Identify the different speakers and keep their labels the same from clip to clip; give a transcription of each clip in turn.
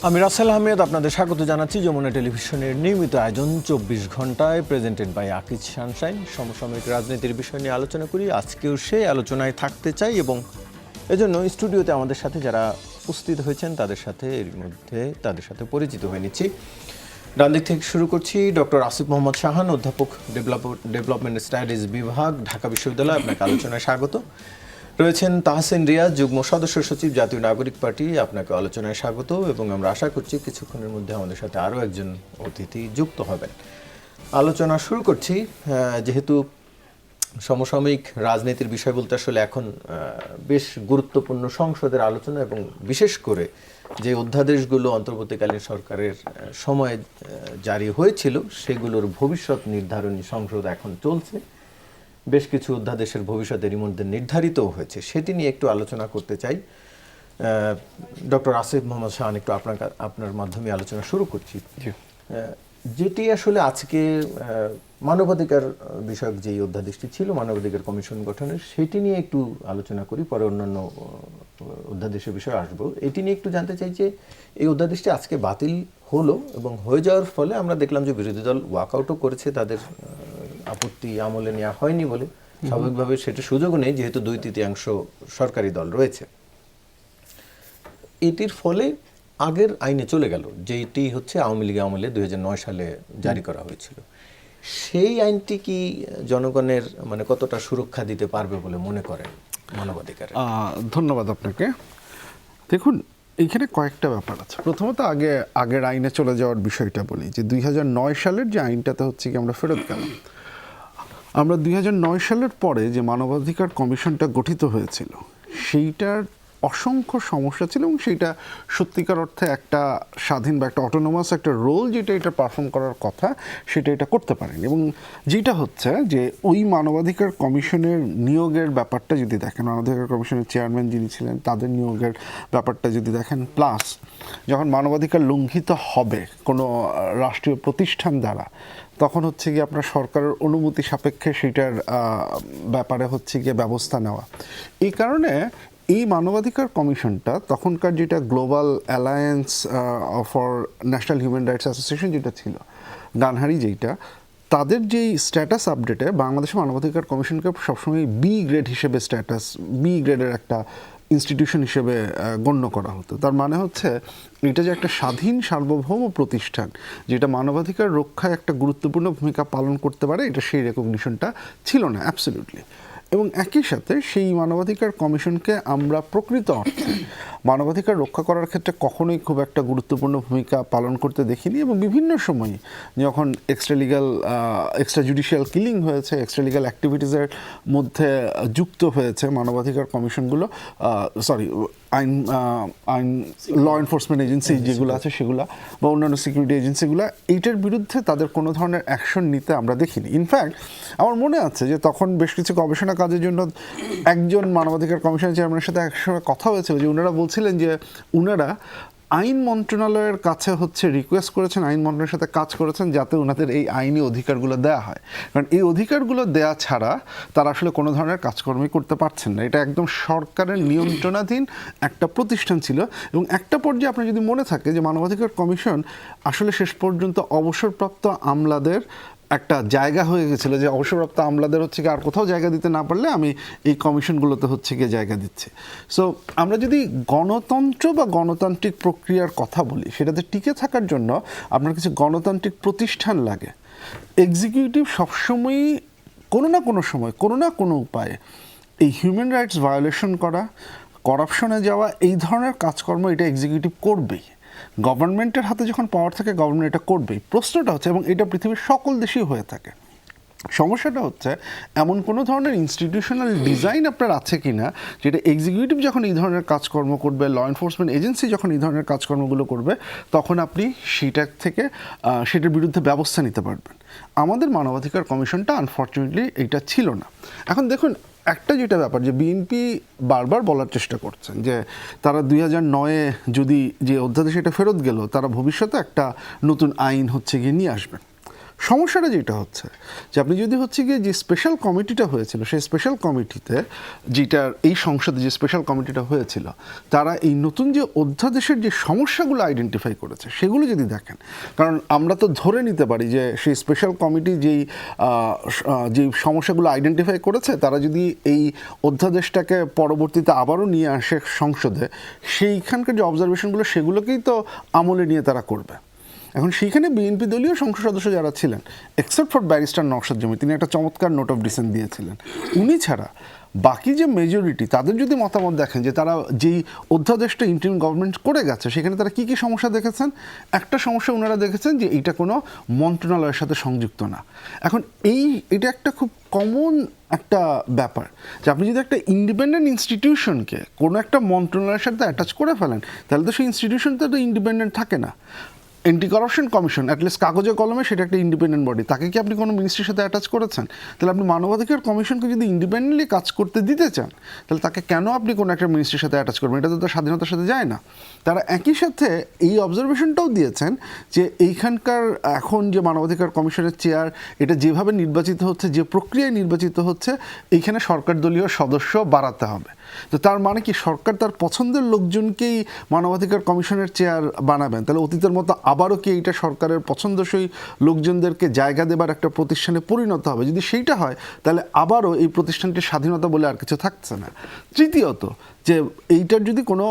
Speaker 1: আমি রাসেল আহমেদ আপনাদের স্বাগত জানাচ্ছি যমুনা টেলিভিশনের নিয়মিত আয়োজন ২৪ ঘন্টায় প্রেজেন্টেড বাই আকিজ সানশাইন। সমসাময়িক রাজনীতির বিষয় নিয়ে আলোচনা করি। আজকেও সেই আলোচনায় থাকতে চাই এবং এজন্য স্টুডিওতে আমাদের সাথে যারা উপস্থিত হয়েছেন তাদের সাথে পরিচিত হয়ে নিচ্ছি। ডান দিক থেকে শুরু করছি। ডক্টর আসিফ মোহাম্মদ শাহান, অধ্যাপক ডেভেলপমেন্ট স্টাডিজ বিভাগ, ঢাকা বিশ্ববিদ্যালয়, আপনাকে আলোচনায় স্বাগত। রয়েছেন তাহসিন রিয়াজ, যুগ্ম সদস্য সচিব, জাতীয় নাগরিক পার্টি, আপনাকে আলোচনায় স্বাগত। এবং আমরা আশা করছি কিছুক্ষণের মধ্যে আমাদের সাথে আরও একজন অতিথি যুক্ত হবেন। আলোচনা শুরু করছি। যেহেতু সমসাময়িক রাজনীতির বিষয় বলতে আসলে এখন বেশ গুরুত্বপূর্ণ সংসদের আলোচনা এবং বিশেষ করে যে অধ্যাদেশগুলো অন্তর্বর্তীকালীন সরকারের সময়ে জারি হয়েছিল সেগুলোর ভবিষ্যৎ নির্ধারণী সংসদ এখন চলছে। বেশ কিছু অধ্যাদেশের ভবিষ্যৎ এরই মধ্যে নির্ধারিতও হয়েছে, সেটি নিয়ে একটু আলোচনা করতে চাই। ডক্টর আসিফ মোহাম্মদ শাহান, একটু আপনার মাধ্যমে আলোচনা শুরু করছি। যেটি আসলে আজকে মানবাধিকার বিষয়ক যে অধ্যাদেশটি ছিল মানবাধিকার কমিশন গঠনের, সেটি নিয়ে একটু আলোচনা করি, পরে অন্যান্য অধ্যাদেশের বিষয়ে আসবো। এটি নিয়ে একটু জানতে চাই যে এই অধ্যাদেশটি আজকে বাতিল হলো এবং হয়ে যাওয়ার ফলে আমরা দেখলাম যে বিরোধী দল ওয়াকআউটও করেছে, তাদের আপত্তি আমলে নেওয়া হয়নি বলে। স্বাভাবিকভাবে সেটা সুযোগও নেই যেহেতু 2/3 সরকারি দল রয়েছে। এটির ফলে আগের আইনে চলে গেল, যেটি হচ্ছে আওয়ামী লীগ আমলে 2009 সালে জারি করা হয়েছিল। সেই আইনটি কি জনগণের কতটা সুরক্ষা দিতে পারবে বলে মনে করেন মানবাধিকার?
Speaker 2: ধন্যবাদ আপনাকে। দেখুন, এইখানে কয়েকটা ব্যাপার আছে। প্রথমত আগের আইনে চলে যাওয়ার বিষয়টা বলি, যে 2009 সালের যে আইনটাতে হচ্ছে কি আমরা ফেরত গেলাম। আমরা 2009 সালের পরে যে মানবাধিকার কমিশনটা গঠিত হয়েছিল সেইটার অসংখ্য সমস্যা ছিল এবং সেইটা সত্যিকার অর্থে একটা স্বাধীন বা একটা অটোনোমাস একটা রোল যেটা এটা পারফর্ম করার কথা সেটা এটা করতে পারেনি। এবং যেটা হচ্ছে যে ওই মানবাধিকার কমিশনের নিয়োগের ব্যাপারটা যদি দেখেন, মানবাধিকার কমিশনের চেয়ারম্যান যিনি ছিলেন তাদের নিয়োগের ব্যাপারটা যদি দেখেন, প্লাস যখন মানবাধিকার লঙ্ঘিত হবে কোনো রাষ্ট্রীয় প্রতিষ্ঠান দ্বারা, তখন হচ্ছে গিয়ে আপনার সরকারের অনুমতি সাপেক্ষে সেটার ব্যাপারে হচ্ছে গিয়ে ব্যবস্থা নেওয়া। এই কারণে এই মানবাধিকার কমিশনটা তখনকার যেটা global alliance for national human rights association যেটা ছিল, গানহারি, যেইটা তাদের যেই স্ট্যাটাস আপডেটে বাংলাদেশের মানবাধিকার কমিশনকে সবসময় বি গ্রেড হিসেবে বি গ্রেডের একটা ইনস্টিটিউশন হিসেবে গণ্য করা হতো। তার মানে হচ্ছে এটা যে একটা স্বাধীন সার্বভৌম প্রতিষ্ঠান যেটা মানবাধিকার রক্ষায় একটা গুরুত্বপূর্ণ ভূমিকা পালন করতে পারে, এটা সেই রেকগনিশনটা ছিল না অ্যাবসলিউটলি। এবং একই সাথে সেই মানবাধিকার কমিশনকে আমরা প্রকৃত অর্থে মানবাধিকার রক্ষা করার ক্ষেত্রে কখনোই খুব একটা গুরুত্বপূর্ণ ভূমিকা পালন করতে দেখিনি। এবং বিভিন্ন সময় যখন এক্সট্রা জুডিশিয়াল কিলিং হয়েছে, এক্সট্রা লিগাল অ্যাক্টিভিটিসের মধ্যে যুক্ত হয়েছে মানবাধিকার কমিশনগুলো, আইন ল এনফোর্সমেন্ট এজেন্সি যেগুলো আছে সেগুলো বা অন্যান্য সিকিউরিটি এজেন্সিগুলো, এইটার বিরুদ্ধে তাদের কোনো ধরনের অ্যাকশন নিতে আমরা দেখিনি। ইনফ্যাক্ট আমার মনে আছে যে তখন বেশ কিছু গবেষণা কাজের জন্য একজন মানবাধিকার কমিশনের চেয়ারম্যানের সাথে একসময় কথা হয়েছিল যে ওনারা বলছিলেন যে ওনারা আইন মন্ত্রণালয়ের কাছে হচ্ছে রিকোয়েস্ট করেছেন, আইন মন্ত্রণালয়ের সাথে কাজ করেছেন যাতে ওনাদের এই আইনি অধিকারগুলো দেওয়া হয়, কারণ এই অধিকারগুলো দেওয়া ছাড়া তারা আসলে কোনো ধরনের কাজকর্মই করতে পারছেন না। এটা একদম সরকারের নিয়ন্ত্রণাধীন একটা প্রতিষ্ঠান ছিল। এবং একটা পর্যায়ে আপনার যদি মনে থাকে যে মানবাধিকার কমিশন আসলে শেষ পর্যন্ত অবসরপ্রাপ্ত আমলাদের একটা জায়গা হয়ে গেছিল, যে অবসরপ্রাপ্ত আমলাদের হচ্ছে কি আর কোথাও জায়গা দিতে না পারলে আমি এই কমিশনগুলোতে হচ্ছে গিয়ে জায়গা দিচ্ছি। সো আমরা যদি গণতন্ত্র বা গণতান্ত্রিক প্রক্রিয়ার কথা বলি, সেটাতে টিকে থাকার জন্য আপনার কিছু গণতান্ত্রিক প্রতিষ্ঠান লাগে। এক্সিকিউটিভ সবসময়ই কোনো না কোনো সময় কোনো না কোনো উপায়ে এই হিউম্যান রাইটস ভায়োলেশন করা, করাপশনে যাওয়া, এই ধরনের কাজকর্ম এটা এক্সিকিউটিভ করবেই। গভর্নমেন্টের হাতে যখন পাওয়ার থাকে গভর্নমেন্ট এটা করবেই। প্রশ্নটা হচ্ছে, এবং এটা পৃথিবীর সকল দেশেই হয়ে থাকে, সমস্যাটা হচ্ছে এমন কোনো ধরনের ইনস্টিটিউশনাল ডিজাইন আপনার আছে কি না যেটা এক্সিকিউটিভ যখন এই ধরনের কাজকর্ম করবে, ল এনফোর্সমেন্ট এজেন্সি যখন এই ধরনের কাজকর্মগুলো করবে, তখন আপনি সেটার বিরুদ্ধে ব্যবস্থা নিতে পারবেন। আমাদের মানবাধিকার কমিশনটা আনফর্চুনেটলি এইটা ছিল না। এখন দেখুন, একটা যেটা ব্যাপার যে বিএনপি বারবার বলার চেষ্টা করছেন যে তারা 2009-এ যদি যে অধ্যাদেশ এটা ফেরত গেল, তারা ভবিষ্যতে একটা নতুন আইন হচ্ছে গিয়ে নিয়ে আসবেন। সমস্যাটা যেটা হচ্ছে যে আপনি যদি হচ্ছে গিয়ে যে স্পেশাল কমিটিটা হয়েছিল সেই স্পেশাল কমিটিতে যেটার এই সংসদে যে স্পেশাল কমিটিটা হয়েছিল তারা এই নতুন যে অধ্যাদেশের যে সমস্যাগুলো আইডেন্টিফাই করেছে সেগুলো যদি দেখেন, কারণ আমরা তো ধরে নিতে পারি যে সেই স্পেশাল কমিটি যে সমস্যাগুলো আইডেন্টিফাই করেছে তারা যদি এই অধ্যাদেশটাকে পরবর্তীতে আবারও নিয়ে আসে সংসদে, সেইখানকার যে অবজারভেশনগুলো সেগুলোকেই তো আমলে নিয়ে তারা করবে। এখন সেইখানে বিএনপি দলীয় সংসদ সদস্য যারা ছিলেন, এক্সেপ্ট ফর ব্যারিস্টার নওশাদ জমি, তিনি একটা চমৎকার নোট অফ ডিসেন্ট দিয়েছিলেন, উনি ছাড়া বাকি যে মেজরিটি তাদের যদি মতামত দেখেন যে তারা যেই অধ্যাদেশটা ইন্টারিম গভর্নমেন্ট করে গেছে সেখানে তারা কী কী সমস্যা দেখেছেন, একটা সমস্যা ওনারা দেখেছেন যে এইটা কোনো মন্ত্রণালয়ের সাথে সংযুক্ত না। এখন এটা একটা খুব কমন একটা ব্যাপার যে আপনি যদি একটা ইন্ডিপেন্ডেন্ট ইনস্টিটিউশনকে কোনো একটা মন্ত্রণালয়ের সাথে অ্যাটাচ করে ফেলেন তাহলে তো সেই ইনস্টিটিউশনটা তো ইন্ডিপেন্ডেন্ট থাকে না। অ্যান্টি কারাপশন কমিশন অ্যাটলিস্ট কাগজে কলমে সেটা একটা ইন্ডিপেন্ডেন্ট বডি, তাকে কি আপনি কোনো মিনিস্ট্রির সাথে অ্যাটাচ করেছেন? তাহলে আপনি মানবাধিকার কমিশনকে যদি ইন্ডিপেন্ডেন্টলি কাজ করতে দিতে চান তাহলে তাকে কেন আপনি কোনো একটা মিনিস্ট্রির সাথে অ্যাটাচ করবেন? এটা তো তার স্বাধীনতার সাথে যায় না। তারা একই সাথে এই অবজারভেশনটাও দিয়েছেন যে এইখানকার এখন যে মানবাধিকার কমিশনের চেয়ার এটা যেভাবে নির্বাচিত হচ্ছে, যে প্রক্রিয়ায় নির্বাচিত হচ্ছে, এইখানে সরকার দলীয় সদস্য বাড়াতে হবে। তো তার মানে কি সরকার তার পছন্দের লোকজনকেই মানবাধিকার কমিশনের চেয়ার বানাবেন? তাহলে অতীতের মতো আবারও কি এইটা সরকারের পছন্দসই লোকজনদেরকে জায়গা দেবার একটা প্রতিষ্ঠানে পরিণত হবে? যদি সেইটা হয় তাহলে আবারও এই প্রতিষ্ঠানটির স্বাধীনতা বলে আর কিছু থাকছে না। তৃতীয়ত, যে এইটার যদি কোনো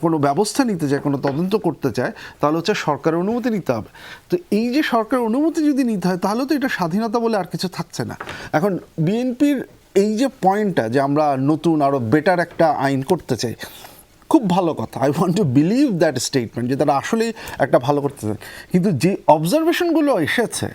Speaker 2: কোনো ব্যবস্থা নিতে চায়, কোনো তদন্ত করতে চায়, তাহলে হচ্ছে সরকারের অনুমতি নিতে হবে। তো এই যে সরকারের অনুমতি যদি নিতে হয় তাহলে তো এটা স্বাধীনতা বলে আর কিছু থাকছে না। এখন বিএনপির এই যে পয়েন্টটা যে আমরা নতুন আরও বেটার একটা আইন করতে চাই, খুব ভালো কথা, I want to believe that statement যে তারা আসলেই একটা ভালো করতে চান, কিন্তু যে অবজারভেশনগুলো এসেছে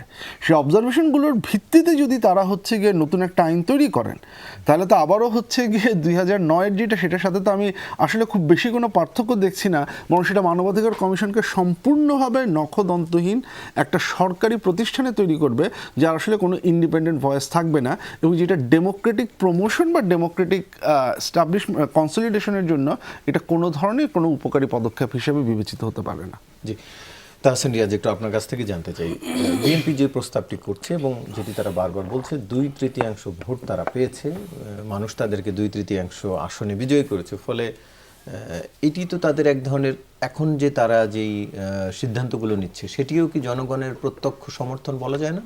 Speaker 2: সেই অবজারভেশনগুলোর ভিত্তিতে যদি তারা হচ্ছে গিয়ে নতুন একটা আইন তৈরি করেন তাহলে তো আবারও হচ্ছে গিয়ে 2009-এর যেটা সেটার সাথে তো আমি আসলে খুব বেশি কোনো পার্থক্য দেখছি না, বরং সেটা মানবাধিকার কমিশনকে সম্পূর্ণভাবে নখদন্তহীন একটা সরকারি প্রতিষ্ঠানে তৈরি করবে যার আসলে কোনো ইন্ডিপেন্ডেন্ট ভয়েস থাকবে না, এবং যেটা ডেমোক্রেটিক প্রমোশন বা ডেমোক্রেটিক কনসলিডেশনের জন্য এটা কোনো ধরনের কোনো উপকারী পদক্ষেপ হিসেবে বিবেচিত হতে পারে না।
Speaker 1: জি, তাহসিন রিয়াজ, একটু আপনার কাছ থেকে জানতে চাই, বিএনপি যে প্রস্তাবটি করছে এবং যেটি তারা বারবার বলছে 2/3 ভোট তারা পেয়েছে, মানুষ তাদেরকে 2/3 আসনে বিজয়ী করেছে, ফলে এটি তো তাদের এক ধরনের এখন যে তারা যেই সিদ্ধান্তগুলো নিচ্ছে সেটিও কি জনগণের প্রত্যক্ষ সমর্থন বলা যায় না?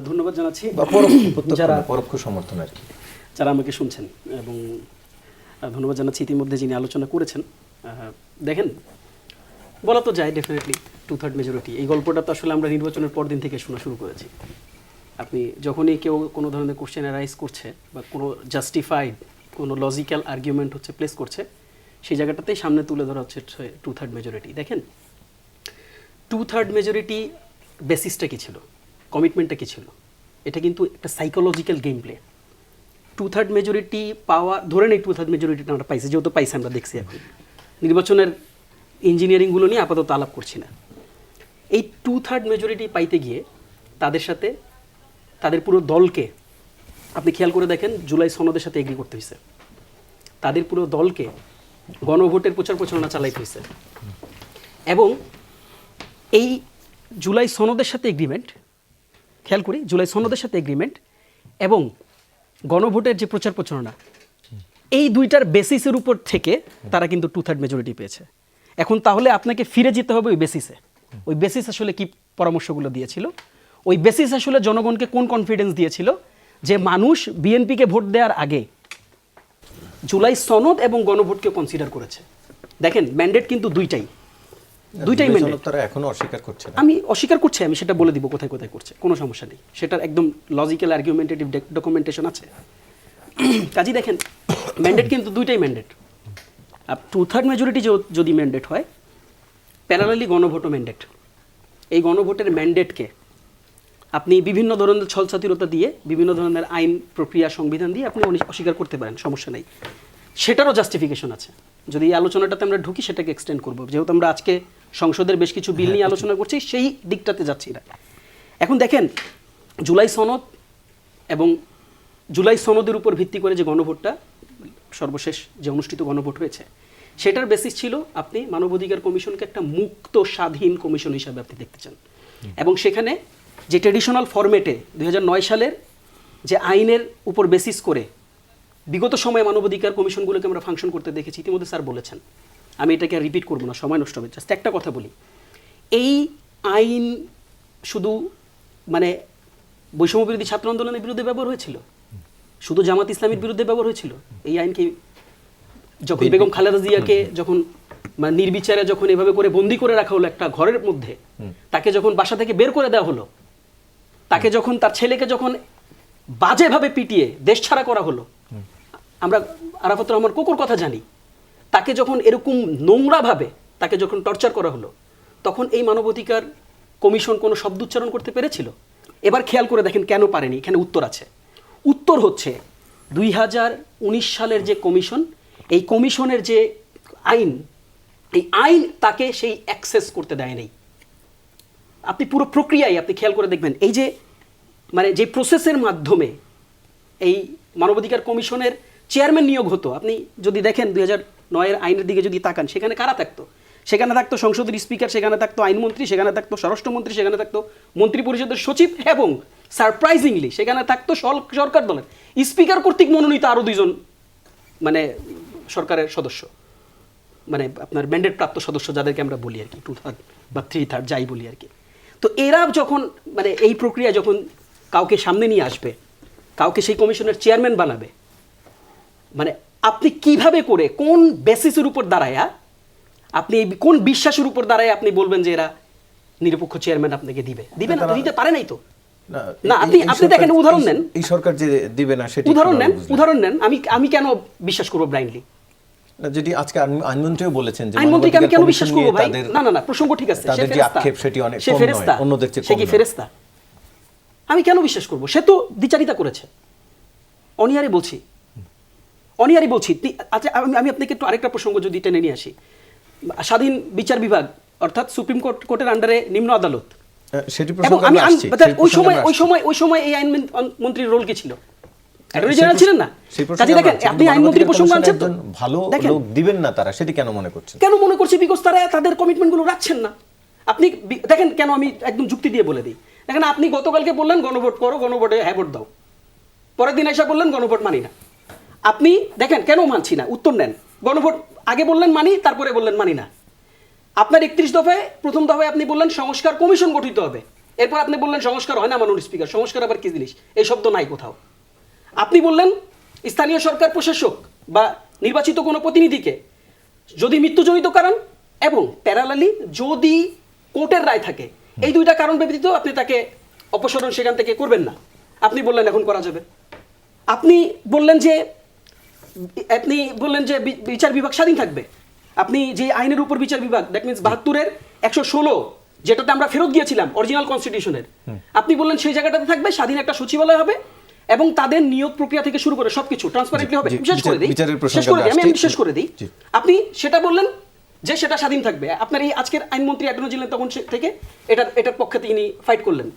Speaker 3: ধন্যবাদ জানাচ্ছি
Speaker 1: যারা পরোক্ষ সমর্থন আর কি,
Speaker 3: যারা আমাকে শুনছেন, এবং ধন্যবাদ জানাচ্ছি ইতিমধ্যে যিনি আলোচনা করেছেন। দেখেন, বলা তো যায় ডেফিনেটলি 2/3 মেজরিটি, এই গল্পটা তো আসলে আমরা নির্বাচনের পর দিন থেকে শোনা শুরু করেছি। আপনি যখনই কেউ কোনো ধরনের কোশ্চেন অ্যারাইজ করছে বা কোনো জাস্টিফাইড কোনো লজিক্যাল আর্গুমেন্ট হচ্ছে প্লেস করছে, সেই জায়গাটাতেই সামনে তুলে ধরা হচ্ছে 2/3 মেজরিটি। দেখেন, 2/3 মেজরিটি বেসিসটা কী ছিল, কমিটমেন্টটা কী ছিল? এটা কিন্তু একটা সাইকোলজিক্যাল গেম প্লে। 2/3 মেজরিটি পাওয়া, ধরে নেই 2/3 মেজরিটিটা আমরা পাইছি, যেহেতু পাইছি আমরা দেখছি, এখন নির্বাচনের ইঞ্জিনিয়ারিংগুলো নিয়ে আপাতত আলাপ করছি না। এই 2/3 মেজরিটি পাইতে গিয়ে তাদের সাথে তাদের পুরো দলকে আপনি খেয়াল করে দেখেন, জুলাই সনদের সাথে এগ্রি করতে হয়েছে, তাদের পুরো দলকে গণভোটের প্রচার প্রচারণা চালাইতে হয়েছে, এবং এই জুলাই সনদের সাথে এগ্রিমেন্ট, খেয়াল করি জুলাই সনদের সাথে এগ্রিমেন্ট এবং গণভোটের যে প্রচার প্রচারণা, এই দুইটার বেসিসের উপর থেকে তারা কিন্তু 2/3 মেজরিটি পেয়েছে। এখন তাহলে আপনাকে ফিরে যেতে হবে ওই বেসিসে। ওই বেসিস আসলে কি পরামর্শগুলো দিয়েছিল, ওই বেসিস আসলে জনগণকে কোন কনফিডেন্স দিয়েছিল যে মানুষ বিএনপিকে ভোট দেওয়ার আগে জুলাই সনদ এবং গণভোটকে কনসিডার করেছে। দেখেন, ম্যান্ডেট কিন্তু দুইটাই ম্যান্ডেট।
Speaker 1: তারা এখনো অস্বীকার করছে না।
Speaker 3: আমি অস্বীকার করছি, আমি সেটা বলে দিব কোথায় কোথায় করছে, কোনো সমস্যা নেই, সেটার একদম লজিক্যাল আর্গুমেন্টেটিভ ডকুমেন্টেশন আছে। কাজী দেখেন, ম্যান্ডেট কিন্তু দুইটাই ম্যান্ডেট। 2/3 মেজরিটি যদি ম্যান্ডেট হয়, প্যারালালি গণভোটও ম্যান্ডেট। এই গণভোটের ম্যান্ডেটকে আপনি বিভিন্ন ধরনের ছলছাতিরতা দিয়ে, বিভিন্ন ধরনের আইন প্রক্রিয়া সংবিধান দিয়ে আপনি অস্বীকার করতে পারেন, সমস্যা নেই, সেটারও জাস্টিফিকেশন আছে। যদি এই আলোচনাটাতে আমরা ঢুকি সেটাকে এক্সটেন্ড করবো, যেহেতু আমরা আজকে সংসদের বেশ কিছু বিল নিয়ে আলোচনা করছি, সেই দিকটাতে যাচ্ছি না। এখন দেখেন, জুলাই সনদ এবং জুলাই সনদের উপর ভিত্তি করে যে গণভোটটা সর্বশেষ যে অনুষ্ঠিত গণভোট হয়েছে, সেটার বেসিস ছিল আপনি মানবাধিকার কমিশনকে একটা মুক্ত স্বাধীন কমিশন হিসাবে আপনি দেখতে চান। এবং সেখানে যে ট্রেডিশনাল ফরম্যাটে 2009 সালের যে আইনের উপর বেসিস করে বিগত সময়ে মানবাধিকার কমিশনগুলোকে আমরা ফাংশন করতে দেখেছি, ইতিমধ্যে স্যার বলেছেন, আমি এটাকে রিপিট করবো না, সময় নষ্ট হবে। জাস্ট একটা কথা বলি, এই আইন শুধু মানে বৈষম্য বিরোধী ছাত্র আন্দোলনের বিরুদ্ধে ব্যবহার হয়েছিল, শুধু জামাত ইসলামের বিরুদ্ধে ব্যবহার হয়েছিল। এই আইনকে যখন বেগম খালেদা জিয়াকে যখন মানে নির্বিচারে যখন এভাবে করে বন্দি করে রাখা হলো একটা ঘরের মধ্যে, তাকে যখন বাসা থেকে বের করে দেওয়া হলো, তাকে যখন তার ছেলেকে যখন বাজেভাবে পিটিয়ে দেশ ছাড়া করা হলো, আমরা আরাফাতুর রহমান কোকোর কথা জানি, তাকে যখন এরকম নোংরাভাবে তাকে যখন টর্চার করা হলো, তখন এই মানবাধিকার কমিশন কোনো শব্দ উচ্চারণ করতে পেরেছিল? এবার খেয়াল করে দেখেন কেন পারেনি। এখানে উত্তর আছে। উত্তর হচ্ছে 2019 সালের যে কমিশন, এই কমিশনের যে আইন, এই আইন তাকে সেই অ্যাক্সেস করতে দেয় নাই। আপনি পুরো প্রক্রিয়ায় আপনি খেয়াল করে দেখবেন, এই যে মানে যে প্রসেসের মাধ্যমে এই মানবাধিকার কমিশনের চেয়ারম্যান নিয়োগ হতো, আপনি যদি দেখেন 2009 আইনের দিকে যদি তাকান, সেখানে কারা থাকতো? সেখানে থাকতো সংসদের স্পিকার, সেখানে থাকতো আইনমন্ত্রী, সেখানে থাকতো স্বরাষ্ট্রমন্ত্রী, সেখানে থাকতো মন্ত্রী পরিষদের সচিব, এবং সারপ্রাইজিংলি সেখানে থাকতো সরকার দলের স্পিকার কর্তৃক মনোনীত আরও 2 জন মানে সরকারের সদস্য, মানে আপনার ম্যান্ডেট প্রাপ্ত সদস্য যাদেরকে আমরা বলি আর কি, 2/3 বা 3/3 যাই বলি আর কি। তো এরা যখন মানে এই প্রক্রিয়া যখন কাউকে সামনে নিয়ে আসবে, কাউকে সেই কমিশনের চেয়ারম্যান বানাবে, মানে আপনি কিভাবে করে কোন বেসিসের উপর দাঁড়ায়, আপনি কোন বিশ্বাসের উপর দাঁড়ায় আপনি বলবেন যে এরা নিরপেক্ষ চেয়ারম্যান আপনাকে দিবে? দিবে না, দিতে পারে নাই তো। না, আপনি দেখেন, উদাহরণ নেন,
Speaker 1: এই সরকার যে দিবে না সেটা
Speaker 3: উদাহরণ নেন, আমি কেন বিশ্বাস করবো ব্লাইন্ডলি?
Speaker 1: যদি আজকে আইনমন্ত্রীও বলেছেন যে
Speaker 3: আইনমন্ত্রীকে আমি কেন বিশ্বাস করবো ভাই? না, প্রসঙ্গ ঠিক আছে,
Speaker 1: তাদের যে আক্ষেপ সেটি অনেক কম নয়, অন্যদের চেয়ে
Speaker 3: সে
Speaker 1: কম
Speaker 3: কি
Speaker 1: নয়।
Speaker 3: ফেরেশতা? আমি কেন বিশ্বাস করবো? সে তো দ্বিচারিতা করেছে। অনিয়ারে বলছি। আচ্ছা, আমি আপনাকে একটু আরেকটা প্রসঙ্গ যদি টেনে নিয়ে আসি, স্বাধীন বিচার বিভাগ অর্থাৎ সুপ্রিম কোর্টের আন্ডারে নিম্ন আদালত,
Speaker 1: সেটি
Speaker 3: এবং
Speaker 1: প্রসঙ্গে আমরা আসছি।
Speaker 3: ওই সময় এই আইন মন্ত্রীর রোল কি ছিল? অ্যাটর্নি জেনারেল ছিলেন না?
Speaker 1: সেই
Speaker 3: কাজে দেখেন, আপনি আইনমন্ত্রী প্রসঙ্গ আনছেন তো,
Speaker 1: ভালো লোক দিবেন না তারা, সেটি কেন মনে করছেন?
Speaker 3: কেন মনে করছি? বিকজ তারা তাদের কমিটমেন্টগুলো রাখছেন না। আপনি দেখেন কেন, আমি একদম যুক্তি দিয়ে বলে দিই। দেখেন, আপনি গতকালকে বললেন গণভোট করো, গণভোটে হ্যাঁ ভোট দাও, পরের দিন এসে বললেন গণভোট মানি না। আপনি দেখেন কেন মানছি না, উত্তর নেন। গণভোট আগে বললেন মানি, তারপরে বললেন মানি না। আপনার 31 দফায় প্রথম দফায় আপনি বললেন সংস্কার কমিশন গঠিত হবে, এরপর আপনি বললেন সংস্কার হয় না মাননীয় স্পিকার। সংস্কার আবার কি জিনিস? এই শব্দ নাই কোথাও। আপনি বললেন স্থানীয় সরকার প্রশাসক বা নির্বাচিত কোনো প্রতিনিধিকে যদি মৃত্যুজনিত কারণ এবং প্যারালালি যদি কোর্টের রায় থাকে, এই 2টা কারণ ব্যতীত আপনি তাকে অপসারণ সেখান থেকে করবেন না। আপনি বললেন এখন করা যাবে। আপনি বললেন যে বিচার বিভাগ স্বাধীন থাকবে। আপনি যে আইনের উপর বিচার বিভাগ, দ্যাট মিনস 72-এর 116, যেটাতে আমরা ফেরত গিয়েছিলাম অরিজিনাল কনস্টিটিউশনের, আপনি বললেন সেই জায়গাটাতে থাকবে, স্বাধীন একটা সচিবালয় হবে এবং তাদের নিয়োগ প্রক্রিয়া থেকে শুরু করে সবকিছু ট্রান্সপারেন্টলি হবে। আমি শেষ করে দিই। আপনি সেটা বললেন যে সেটা স্বাধীন থাকবে। আপনার এই আজকের আইনমন্ত্রী অ্যাটর্নি জেনারেল তখন থেকে এটার পক্ষে তিনি ফাইট করলেন,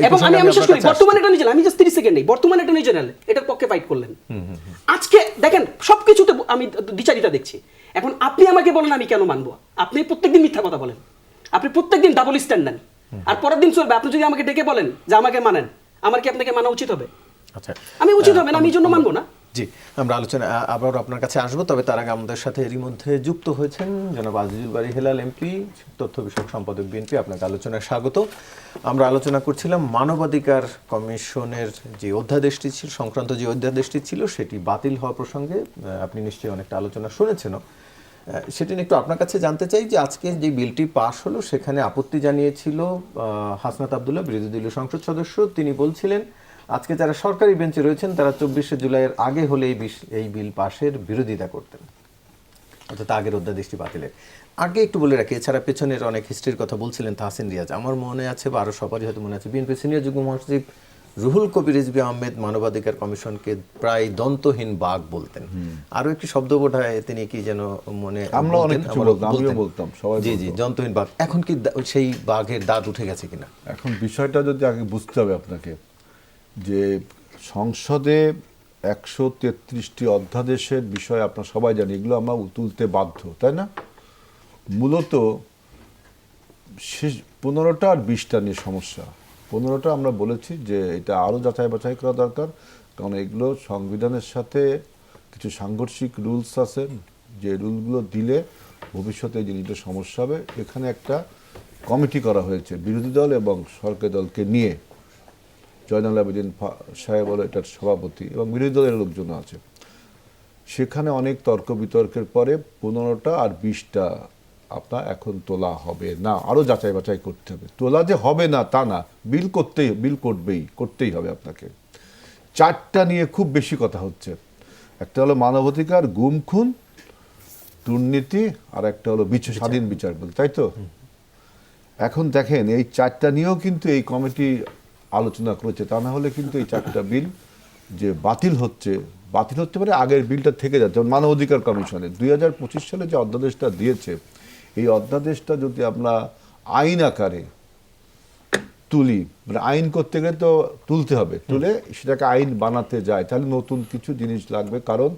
Speaker 3: এবং আমি শেষ করি, বর্তমানে অ্যাটর্নি জেনারেল, আমি জাস্ট 30 সেকেন্ড নেই, বর্তমানে অ্যাটর্নি জেনারেল এটার পক্ষে ফাইট করলেন। আজকে দেখেন সবকিছুতে আমি দ্বিচারিতা দেখছি। এখন আপনি আমাকে বলেন আমি কেন মানবো? আপনি প্রত্যেকদিন মিথ্যা কথা বলেন, আপনি প্রত্যেকদিন ডাবল স্ট্যান্ড নেন, আর পরের দিন চলবে। আপনি যদি আমাকে ডেকে বলেন যে আমাকে মানেন, আমার কি আপনাকে মানা উচিত হবে?
Speaker 1: আচ্ছা,
Speaker 3: আমি উচিত হবে না, আমি এই জন্য মানবো না।
Speaker 1: জি, আমরা আলোচনা আবার আপনার কাছে আসবো, তবে তার আগে আমাদের সাথে এরই মধ্যে যুক্ত হয়েছেন জনাব আজিজুল বারী হেলাল এমপি, তথ্য বিষয়ক সম্পাদক বিএনপি। আপনাকে আলোচনায় স্বাগত। আমরা আলোচনা করছিলাম মানবাধিকার কমিশনের যে অধ্যাদেশটি ছিল, সংক্রান্ত যে অধ্যাদেশটি ছিল, সেটি বাতিল হওয়া প্রসঙ্গে আপনি নিশ্চয়ই অনেকটা আলোচনা শুনেছেনও। সেটি নিয়ে একটু আপনার কাছে জানতে চাই যে আজকে যে বিলটি পাশ হলো, সেখানে আপত্তি জানিয়েছিল হাসনাত আব্দুল্লাহ, বিরোধী দলীয় সংসদ সদস্য। তিনি বলছিলেন আজকে যারা সরকারি বেঞ্চে রয়েছেন তারা 24শে জুলাইয়ের আগে হলে এই বিল পাশের বিরোধিতা করতেন, অর্থাৎ আগের অধ্যাদেশটি বাতিলের। আগে একটু বলে রাখি, এছাড়া পেছনের অনেক হিস্ট্রির কথা বলছিলেন তাহসিন রিয়াজ। আমার মনে আছে, বা আরও সবারই হয়তো মনে আছে, বিএনপি সিনিয়র যুগ্ম মহাসচিব রুহুল কবির রিজভী আহমেদ মানবাধিকার কমিশনকে প্রায় দন্তহীন বাঘ বলতেন। আরো একটি শব্দ বোধহয় তিনি কি যেন মনে
Speaker 4: বলতাম সবাই,
Speaker 1: জি জি, দন্তহীন বাঘ। এখন কি সেই বাঘের দাঁত উঠে গেছে কিনা?
Speaker 4: এখন বিষয়টা যদি আগে বুঝতে হবে আপনাকে, যে সংসদে 133টি অধ্যাদেশের বিষয় আপনারা সবাই জানি, এগুলো আমরা তুলতে বাধ্য, তাই না? মূলত শেষ 15টা আর 20টা নিয়ে সমস্যা। 15টা আমরা বলেছি যে এটা আরও যাচাই বাছাই করা দরকার, কারণ এগুলো সংবিধানের সাথে কিছু সাংঘর্ষিক রুলস আছে, যে রুলগুলো দিলে ভবিষ্যতে এই জিনিসটা সমস্যা হবে। এখানে একটা কমিটি করা হয়েছে বিরোধী দল এবং সরকারি দলকে নিয়ে, জয়নাল আবেদিন সাহেব হলো এটার সভাপতি এবং বিরোধী দলের লোকজন আছে। সেখানে অনেক তর্ক বিতর্কের পরে 15টা আর 20টা আপনার এখন তোলা হবে না, আরও যাচাই বাছাই করতে হবে। তোলা যে হবে না তা না, বিল করতেই হবে আপনাকে। 4টা নিয়ে খুব বেশি কথা হচ্ছে। একটা হলো মানবাধিকার, গুম খুন, দুর্নীতি, আর একটা হলো স্বাধীন বিচার বল, তাই তো? এখন দেখেন এই 4টা নিয়েও কিন্তু এই কমিটি আলোচনা করেছে, তা না হলে কিন্তু এই 4টা বিল যে বাতিল হচ্ছে মানে আগের বিলটা থেকে যাচ্ছে। যেমন মানবাধিকার কমিশনে 2025 সালে যে অধ্যাদেশটা দিয়েছে, এই অধ্যাদেশটা যদি আমরা আইন আকারে তুলি, মানে আইন করতে গেলে তো তুলতে হবে, তুলে সেটাকে আইন বানাতে যায়, তাহলে নতুন কিছু জিনিস লাগবে। কারণ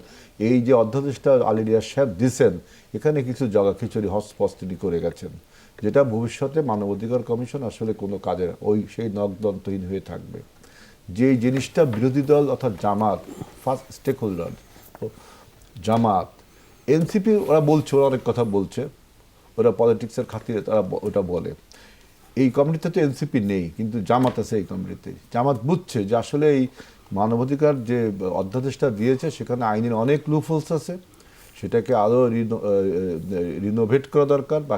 Speaker 4: এই যে অধ্যাদেশটা আলী রিয়াজ সাহেব দিচ্ছেন, এখানে কিছু জগা খিচুড়ি হস্তপস্তিনি করে গেছেন, যেটা ভবিষ্যতে মানবাধিকার কমিশন আসলে কোনো কাজের সেই নখদন্তহীন হয়ে থাকবে। যে জিনিসটা বিরোধী দল অর্থাৎ জামাত, ফার্স্ট স্টেক হোল্ডার, জামাত, এনসিপি, ওরা অনেক কথা বলছে, ওরা পলিটিক্সের খাতিরে তারা ওটা বলে। এই কমিটিতে তো এনসিপি নেই, কিন্তু জামাত আছে এই কমিটিতে। জামাত বুঝছে যে আসলে এই মানবাধিকার যে অধ্যাদেশটা দিয়েছে সেখানে আইনের অনেক লুপহোলস আছে, সেটাকে আরও রিনোভেট করা দরকার, বা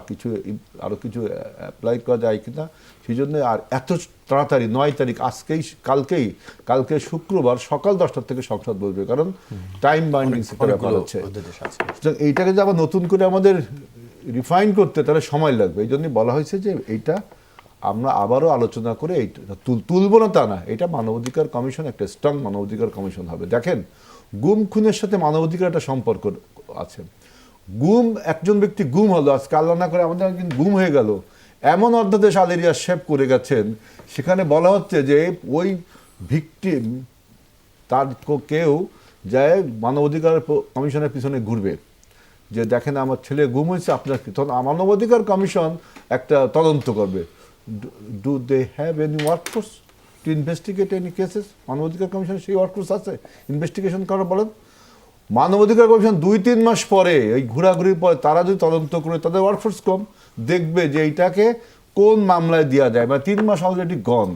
Speaker 4: আরও কিছু অ্যাপ্লাই করা যায় কিনা। সেই জন্য আর এত তাড়াতাড়ি 9 তারিখ, কালকে শুক্রবার সকাল 10টা থেকে সংসদ বসবে, কারণ টাইম বাইন্ডিং ব্যাপার আছে। এইটাকে যে আবার নতুন করে আমাদের রিফাইন করতে তাহলে সময় লাগবে। এই জন্যই বলা হয়েছে যে এইটা আমরা আবারও আলোচনা করে এইটা তুলবো না তা না, এটা মানবাধিকার কমিশন একটা স্ট্রং মানবাধিকার কমিশন হবে। দেখেন, গুম খুনের সাথে মানবাধিকার একটা সম্পর্ক আছে। একজন ব্যক্তি গুম হলো, আজকে আল্লাহ না করে আমাদের একদিন গুম হয়ে গেল, এমন অধ্যাদেশ আলী রিয়াজ সাহেব করে গেছেন, সেখানে বলা হচ্ছে যে ওই ভিকটিম তার কেউ যায় মানবাধিকার কমিশনের পিছনে ঘুরবে, যে দেখেন আমার ছেলে গুম হয়েছে, আপনার তখন মানবাধিকার কমিশন একটা তদন্ত করবে। Do they have any workforce to investigate any cases? মানবাধিকার কমিশন সেই ওয়ার্কফোর্স আছে ইনভেস্টিগেশন করার? বলেন, মানবাধিকার কমিশন 2-3 মাস পরে এই ঘোরাঘুরির পরে তারা যদি তদন্ত করে, তাদের ওয়ার্কফোর্স কম, দেখবে যে এইটাকে কোন মামলায় দেওয়া যায়, মানে 3 মাস অলরেডি গন।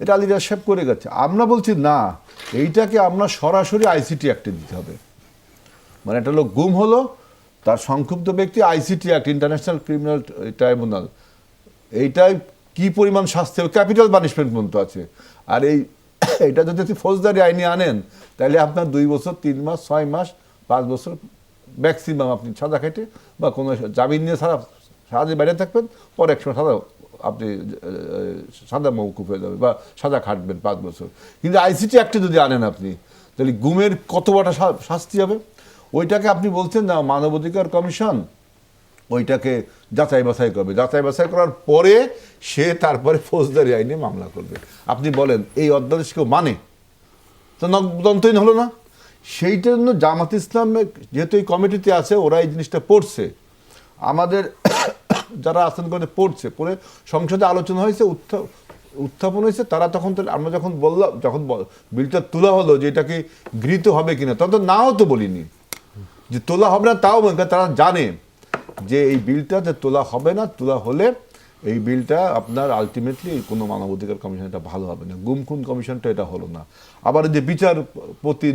Speaker 4: এটা আলী রিয়াজ সাহেব করে গেছে। আমরা বলছি না, এইটাকে আমরা সরাসরি আইসিটি অ্যাক্টে দিতে হবে। মানে একটা লোক গুম হলো, তার সংক্ষুব্ধ ব্যক্তি, ICT act, international criminal tribunal, এইটাই কি পরিমাণ শাস্তি হবে, ক্যাপিটাল পানিশমেন্ট পর্যন্ত আছে। আর এইটা যদি ফৌজদারি আইনে আনেন, তাহলে আপনার 2 বছর, 3 মাস, 6 মাস, 5 বছর ম্যাক্সিমাম আপনি সাজা খাইতে, বা কোনো জামিন নিয়ে সাজা বাইরে থাকবেন, পরে একসময় আপনি সাজা মৌকুফ হয়ে যাবে বা সাজা খাটবেন 5 বছর। কিন্তু আইসিটি অ্যাক্টে যদি আনেন আপনি, তাহলে গুমের কত বড় শাস্তি হবে। ওইটাকে আপনি বলছেন না, মানবাধিকার কমিশন ওইটাকে যাচাই বাছাই করবে, যাচাই বাছাই করার পরে সে তারপরে ফৌজদারি আইনে মামলা করবে। আপনি বলেন এই অধ্যাদেশ কেউ মানে? তো নখদন্তহীন হলো না? সেইটার জন্য জামাত ইসলাম যেহেতু এই কমিটিতে আছে, ওরা এই জিনিসটা পড়ছে, আমাদের যারা আছেন পড়ছে, পড়ে সংসদে আলোচনা হয়েছে, উত্থাপন হয়েছে। তারা তখন আমরা যখন বললাম, যখন বিলটা তোলা হলো যে এটাকে গৃহীত হবে কিনা, তখন তো নাও তো বলিনি যে তোলা হবে না, তাও তারা জানে যে এই বিলটা যে তোলা হবে না, তোলা হলে এই বিলটা আপনার আলটিমেটলি কোনো মানবাধিকার কমিশন এটা ভালো হবে না। গুম খুন কমিশনটা এটা হলো না। আবার যে বিচারপতি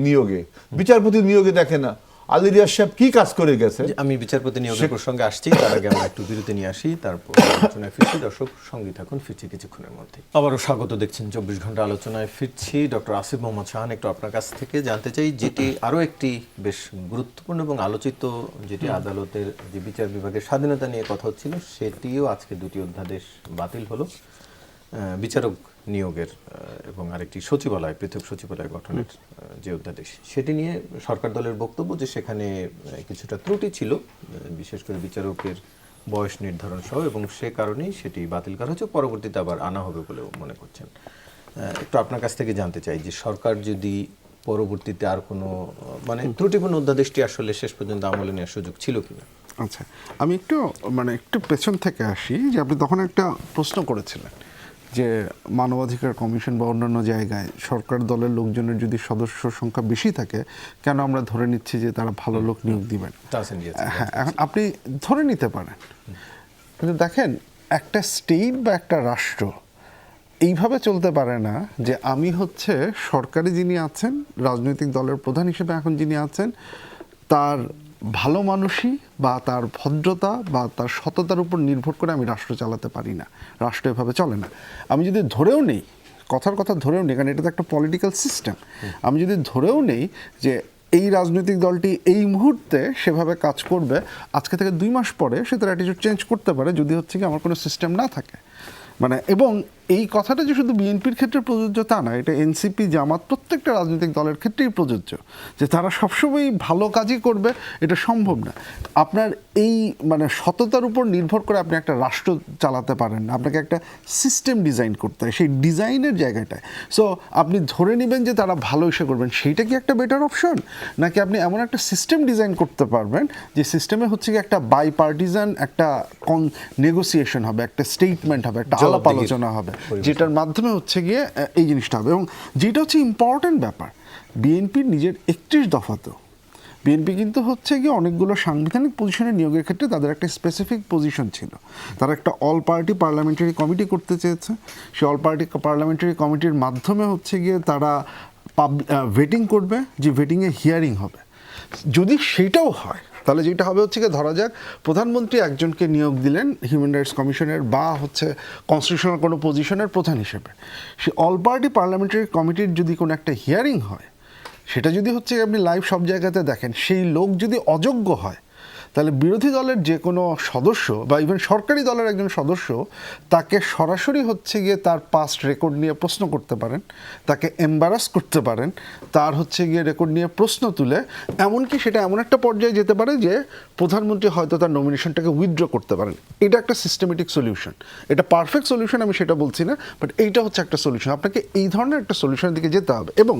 Speaker 4: নিয়োগে দেখে না আলী রিয়াজ সাহেব কি কাজ করে গেছে।
Speaker 1: আমি বিচারপতি নিয়োগের প্রসঙ্গে আসছি, তার আগে আমরা একটু বিরতি নিয়ে আসি, তারপর আলোচনায় ফিরছি। দর্শক সঙ্গে থাকুন, ফিরছি কিছুক্ষণের মধ্যে। আবারও স্বাগত, দেখছেন 24 ঘন্টা আলোচনায় ফিরছি। ডক্টর আসিফ মোহাম্মদ শাহান, একটু আপনার কাছ থেকে জানতে চাই, যেটি আরও একটি বেশ গুরুত্বপূর্ণ এবং আলোচিত, যেটি আদালতের যে বিচার বিভাগের স্বাধীনতা নিয়ে কথা হচ্ছিল, সেটিও আজকে 2টি অধ্যাদেশ বাতিল হলো। বিচারক নিয়োগের এবং আরেকটি সচিবালয়, পৃথক সচিবালয় গঠনের যে অধ্যাদেশ, সেটি নিয়ে সরকার দলের বক্তব্য যে সেখানে কিছুটা ত্রুটি ছিল, বিশেষ করে বিচারকের বয়স নির্ধারণ সহ, এবং সে কারণেই সেটি বাতিল করা হচ্ছে, পরবর্তীতে আবার আনা হবে বলেও মনে করছেন। একটু আপনার কাছ থেকে জানতে চাই যে সরকার যদি পরবর্তীতে আর কোনো মানে ত্রুটিপূর্ণ অধ্যাদেশটি আসলে শেষ পর্যন্ত আমলে নেওয়ার সুযোগ ছিল কিনা?
Speaker 2: আচ্ছা, আমি একটু পেছন থেকে আসি, যে আপনি তখন একটা প্রশ্ন করেছিলেন যে মানবাধিকার কমিশন বা অন্যান্য জায়গায় সরকার দলের লোকজনের যদি সদস্য সংখ্যা বেশি থাকে, কেন আমরা ধরে নিচ্ছি যে তারা ভালো লোক নিয়োগ দিবেন? হ্যাঁ, এখন আপনি ধরে নিতে পারেন, কিন্তু দেখেন একটা স্টেট বা একটা রাষ্ট্র এইভাবে চলতে পারে না যে আমি হচ্ছে সরকারি যিনি আছেন, রাজনৈতিক দলের প্রধান হিসেবে এখন যিনি আছেন, তার ভালো মানুষই বা তার ভদ্রতা বা তার সততার উপর নির্ভর করে আমি রাষ্ট্র চালাতে পারি না। রাষ্ট্র এভাবে চলে না। আমি যদি ধরেও নেই, কথার কথা ধরেও নেই, কারণ এটা তো একটা পলিটিক্যাল সিস্টেম, আমি যদি ধরেও নেই যে এই রাজনৈতিক দলটি এই মুহূর্তে সেভাবে কাজ করবে, আজকে থেকে 2 মাস পরে সে তার অ্যাটিটিউড চেঞ্জ করতে পারে, যদি হচ্ছে কি আমার কোনো সিস্টেম না থাকে। এবং এই কথাটা যে শুধু বিএনপির ক্ষেত্রে প্রযোজ্য তা না, এটা এনসিপি, জামাত, প্রত্যেকটা রাজনৈতিক দলের ক্ষেত্রেই প্রযোজ্য, যে তারা সবসময়ই ভালো কাজই করবে, এটা সম্ভব না। আপনার এই সততার উপর নির্ভর করে আপনি একটা রাষ্ট্র চালাতে পারেন না, আপনাকে একটা সিস্টেম ডিজাইন করতে হয়, সেই ডিজাইনের জায়গাটায়। সো আপনি ধরে নেবেন যে তারা ভালো ইসে করবেন, সেইটা কি একটা বেটার অপশন? নাকি আপনি এমন একটা সিস্টেম ডিজাইন করতে পারবেন যে সিস্টেমে হচ্ছে কি একটা বাই পার্টিজান একটা নেগোসিয়েশন হবে, একটা স্টেটমেন্ট হবে, একটা আলাপ আলোচনা হবে, যেটার মাধ্যমে হচ্ছে গিয়ে এই জিনিসটা হবে। এবং যেটা হচ্ছে ইম্পর্টেন্ট ব্যাপার, বিএনপির নিজের 31 দফাতেও বিএনপি কিন্তু হচ্ছে গিয়ে অনেকগুলো সাংবিধানিক পজিশনে নিয়োগের ক্ষেত্রে তাদের একটা স্পেসিফিক পজিশন ছিল। তারা একটা অল পার্টি পার্লামেন্টারি কমিটি করতে চেয়েছে, সেই অল পার্টি পার্লামেন্টারি কমিটির মাধ্যমে হচ্ছে গিয়ে তারা ভেটিং করবে, যে ভেটিংয়ে হিয়ারিং হবে। যদি সেটাও হয়, তাহলে যেটা হবে হচ্ছে কি, ধরা যাক প্রধানমন্ত্রী একজনকে নিয়োগ দিলেন হিউম্যান রাইটস কমিশনের বা হচ্ছে কনস্টিটিউশনাল কোনো পজিশনের প্রধান হিসেবে, সে অল পার্টি পার্লামেন্টারি কমিটির যদি কোনো একটা হিয়ারিং হয়, সেটা যদি হচ্ছে আপনি লাইভ সব জায়গাতে দেখেন, সেই লোক যদি অযোগ্য হয়, তাহলে বিরোধী দলের যে কোনো সদস্য বা ইভেন সরকারি দলের একজন সদস্য তাকে সরাসরি হচ্ছে গিয়ে তার পাস্ট রেকর্ড নিয়ে প্রশ্ন করতে পারেন, তাকে এম্বারাস করতে পারেন, তার হচ্ছে গিয়ে রেকর্ড নিয়ে প্রশ্ন তুলে, এমনকি সেটা এমন একটা পর্যায়ে যেতে পারে যে প্রধানমন্ত্রী হয়তো তার নমিনেশনটাকে উইথড্র করতে পারেন। এটা একটা সিস্টেমেটিক সলিউশন, এটা পারফেক্ট সলিউশন আমি সেটা বলছি না, বাট এইটা হচ্ছে একটা সলিউশন। আপনাকে এই ধরনের একটা সলিউশনের দিকে যেতে হবে। এবং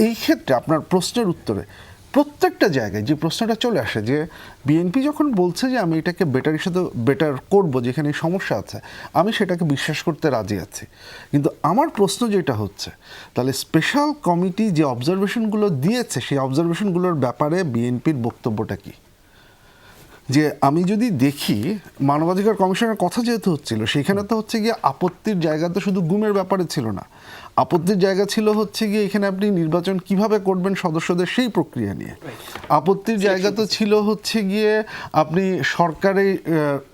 Speaker 2: এই ক্ষেত্রে আপনার প্রশ্নের উত্তরে প্রত্যেকটা জায়গায় যে প্রশ্নটা চলে আসে, যে বিএনপি যখন বলছে যে আমি এটাকে বেটার করব, যেখানে সমস্যা আছে, আমি সেটাকে বিশ্বাস করতে রাজি আছি। কিন্তু আমার প্রশ্ন যেটা হচ্ছে, তাহলে স্পেশাল কমিটি যে অবজারভেশনগুলো দিয়েছে, সেই অবজারভেশনগুলোর ব্যাপারে বিএনপির বক্তব্যটা কি? যে আমি যদি দেখি মানবাধিকার কমিশনের কথা যেহেতু হচ্ছিল, সেখানে তো হচ্ছে গিয়ে আপত্তির জায়গা তো শুধু গুমের ব্যাপারে ছিল না, আপত্তির জায়গা ছিল হচ্ছে গিয়ে এখানে আপনি নির্বাচন কিভাবে করবেন সদস্যদের সেই প্রক্রিয়া নিয়ে, আপত্তির জায়গা তো ছিল হচ্ছে গিয়ে আপনি সরকারের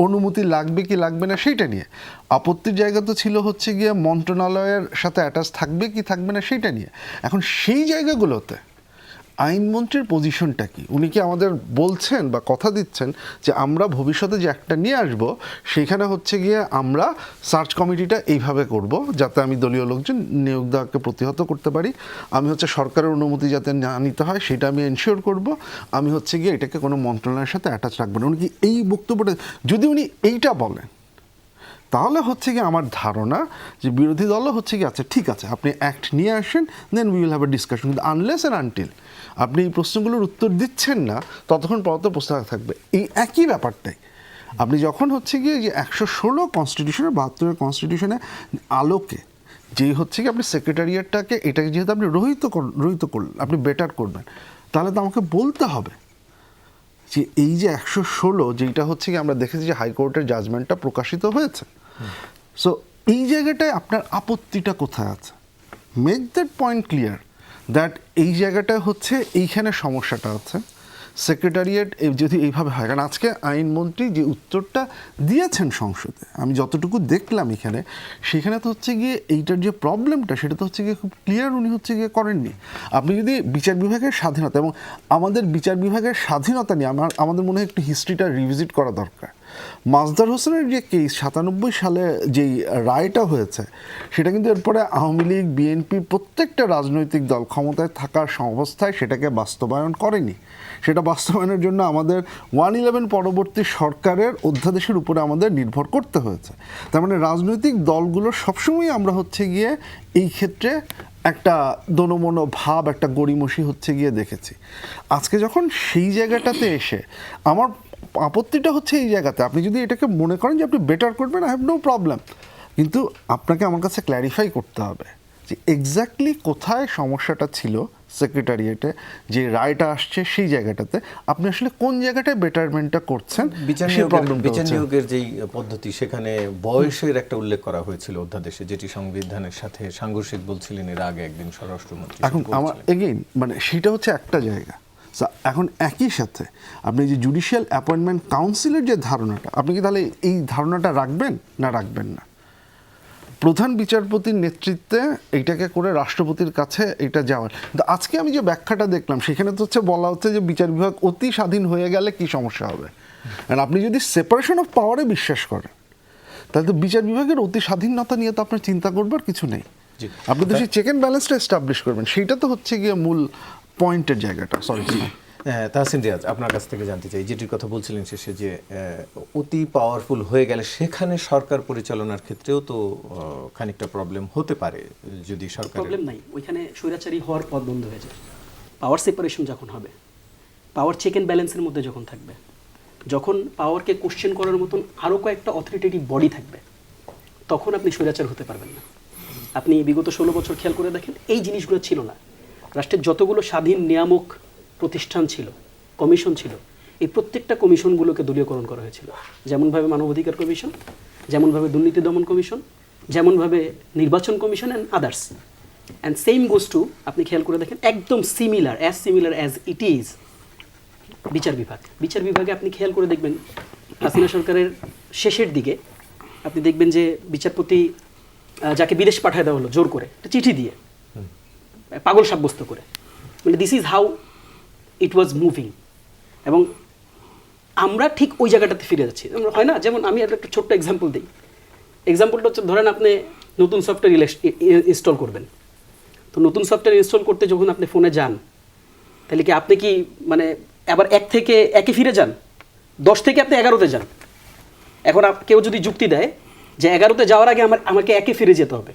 Speaker 2: অনুমতি লাগবে কি লাগবে না সেইটা নিয়ে, আপত্তির জায়গা তো ছিল হচ্ছে গিয়ে মন্ত্রণালয়ের সাথে অ্যাটাচ থাকবে কি থাকবে না সেইটা নিয়ে। এখন সেই জায়গাগুলোতে আইনমন্ত্রীর পজিশনটা কি? উনি কি আমাদের বলছেন বা কথা দিচ্ছেন যে আমরা ভবিষ্যতে যে একটা নিয়ে আসব, সেইখানে হচ্ছে গিয়ে আমরা সার্চ কমিটিটা এইভাবে করব যাতে আমি দলীয় লোকজন নিয়োগ দেওয়াকে প্রতিহত করতে পারি, আমি হচ্ছে সরকারের অনুমতি যাতে না নিতে হয় সেটা আমি এনশিওর করব, আমি হচ্ছে গিয়ে এটাকে কোনো মন্ত্রণালয়ের সাথে অ্যাটাচ রাখবো না। উনি কি এই বক্তব্যটা, যদি উনি এইটা বলেন, তাহলে হচ্ছে কি আমার ধারণা যে বিরোধী দলও হচ্ছে কি আচ্ছা ঠিক আছে আপনি অ্যাক্ট নিয়ে আসেন, then we will have a discussion. কিন্তু আনলেস অ্যান্ড আনটিল আপনি এই প্রশ্নগুলোর উত্তর দিচ্ছেন না, ততক্ষণ পর্যন্ত প্রশ্ন থাকবে। এই একই ব্যাপারটাই আপনি যখন হচ্ছে গিয়ে যে 116 কনস্টিটিউশনের 72 কনস্টিটিউশনের আলোকে যেই হচ্ছে কি আপনি সেক্রেটারিয়েটটাকে এটাকে যেহেতু আপনি রহিত করলেন, আপনি বেটার করবেন, তাহলে তো আমাকে বলতে হবে যে এই যে 116 যেটা হচ্ছে কি আমরা দেখেছি যে হাইকোর্টের জাজমেন্টটা প্রকাশিত হয়েছে, সো এই জায়গাটায় আপনার আপত্তিটা কোথায় আছে? Make that point clear that এই জায়গাটায় হচ্ছে এইখানে সমস্যাটা আছে। সেক্রেটারিয়েট যদি এইভাবে হয়, কারণ আজকে আইনমন্ত্রী যে উত্তরটা দিয়েছেন সংসদে আমি যতটুকু দেখলাম এখানে, সেখানে তো হচ্ছে গিয়ে এইটার যে প্রবলেমটা সেটা তো হচ্ছে গিয়ে খুব ক্লিয়ার উনি হচ্ছে গিয়ে করেননি। আপনি যদি বিচার বিভাগের স্বাধীনতা এবং আমাদের বিচার বিভাগের স্বাধীনতা নিয়ে আমাদের মনে হয় একটু হিস্ট্রিটা রিভিজিট করা দরকার। মাজদার হোসেনের যে কেস 97 সালে যেই রায়টা হয়েছে, সেটা কিন্তু এরপরে আওয়ামী লীগ, বিএনপি প্রত্যেকটা রাজনৈতিক দল ক্ষমতায় থাকার অবস্থায় সেটাকে বাস্তবায়ন করেনি। সেটা বাস্তবায়নের জন্য আমাদের 111 পরবর্তী সরকারের অধ্যাদেশের উপরে আমাদের নির্ভর করতে হয়েছে। তার মানে রাজনৈতিক দলগুলো সবসময় আমরা হচ্ছে গিয়ে এই ক্ষেত্রে একটা দোনমনো ভাব, একটা গড়িমসি হচ্ছে গিয়ে দেখেছি। আজকে যখন সেই জায়গাটাতে এসে আমার আপত্তিটা হচ্ছে এই জায়গাতে, আপনি যদি এটাকে মনে করেন যে আপনি বেটার করবেন, আই হ্যাভ নো প্রবলেম, কিন্তু আপনাকে আমার কাছে ক্ল্যারিফাই করতে হবে যে এক্স্যাক্টলি কোথায় সমস্যাটা ছিল সেক্রেটারিয়েটে, যে রায়টা আসছে সেই জায়গাটাতে আপনি আসলে কোন জায়গাটায় বেটারমেন্টটা করছেন, সেই প্রবলেমটা
Speaker 1: বিচার
Speaker 2: হচ্ছে।
Speaker 1: নিয়োগের যেই পদ্ধতি, সেখানে বয়সের একটা উল্লেখ করা হয়েছিল অধ্যাদেশে, যেটি সংবিধানের সাথে সাংঘর্ষিক বলছিলেন এর আগে একদিন স্বরাষ্ট্রমন্ত্রী।
Speaker 2: এখন আমার এগেইন মানে সেটা হচ্ছে একটা জায়গা। এখন একই সাথে আপনি যে জুডিশিয়াল অ্যাপয়েন্টমেন্ট কাউন্সিলের যে ধারণাটা, আপনি কি তাহলে এই ধারণাটা রাখবেন না রাখবেন না? প্রধান বিচারপতির নেতৃত্বে এইটাকে করে রাষ্ট্রপতির কাছে এটা যাওয়ার, কিন্তু আজকে আমি যে ব্যাখ্যাটা দেখলাম সেখানে তো হচ্ছে বলা হচ্ছে যে বিচার বিভাগ অতি স্বাধীন হয়ে গেলে কি সমস্যা হবে। আর আপনি যদি সেপারেশন অফ পাওয়ারে বিশ্বাস করেন তাহলে তো বিচার বিভাগের অতি স্বাধীনতা নিয়ে তো আপনার চিন্তা করবার কিছু নেই। আপনি তো সেই চেক অ্যান্ড ব্যালেন্সটা এস্টাবলিশ করবেন, সেইটা তো হচ্ছে গিয়ে মূল পয়েন্টের জায়গাটা। সরি।
Speaker 1: হ্যাঁ, তাহসিন রিয়াজ, আপনার কাছ থেকে জানতে চাই, যেটির কথা বলছিলেন শেষে, যে অতি পাওয়ারফুল হয়ে গেলে সেখানে সরকার পরিচালনার ক্ষেত্রেও তো খানিকটা প্রবলেম হতে পারে যদি সরকার।
Speaker 3: প্রবলেম নাই, ওইখানে স্বৈরাচারী হওয়ার পথ বন্ধ হয়ে যায়। পাওয়ার সেপারেশন যখন হবে, পাওয়ার চেক অ্যান্ড ব্যালেন্সের মধ্যে যখন থাকবে, যখন পাওয়ারকে কোশ্চেন করার মতন আরও কয়েকটা অথরিটেটিভ বডি থাকবে, তখন আপনি স্বৈরাচার হতে পারবেন না। আপনি বিগত 16 বছর খেয়াল করে দেখেন, এই জিনিসগুলো ছিল না। রাষ্ট্রের যতগুলো স্বাধীন নিয়ামক প্রতিষ্ঠান ছিল, কমিশন ছিল, এই প্রত্যেকটা কমিশনগুলোকে দলীয়করণ করা হয়েছিল। যেমনভাবে মানবাধিকার কমিশন, যেমনভাবে দুর্নীতি দমন কমিশন, যেমনভাবে নির্বাচন commission and others. And same goes to, আপনি খেয়াল করে দেখেন, একদম সিমিলার অ্যাজ ইট ইজ বিচার বিভাগ। বিচার বিভাগে আপনি খেয়াল করে দেখবেন হাসিনা সরকারের শেষের দিকে আপনি দেখবেন যে বিচারপতি যাকে বিদেশ পাঠায় দেওয়া হলো জোর করে, একটা চিঠি দিয়ে, পাগল সাব্যস্ত করে, মানে this is how it was moving. এবং আমরা ঠিক ওই জায়গাটাতে ফিরে যাচ্ছি, হয় না? যেমন আমি একটা ছোট্ট এক্সাম্পল দিই। এক্সাম্পলটা হচ্ছে, ধরেন আপনি নতুন সফটওয়্যার ইনস্টল করবেন, তো নতুন সফটওয়্যার ইনস্টল করতে যখন আপনি ফোনে যান, তাহলে কি আপনি কি মানে আবার 1 থেকে 1-এ ফিরে যান, 10 থেকে আপনি 11-তে যান? এখন কেউ যদি যুক্তি দেয় যে 11-তে যাওয়ার আগে আমাকে 1-এ ফিরে যেতে হবে,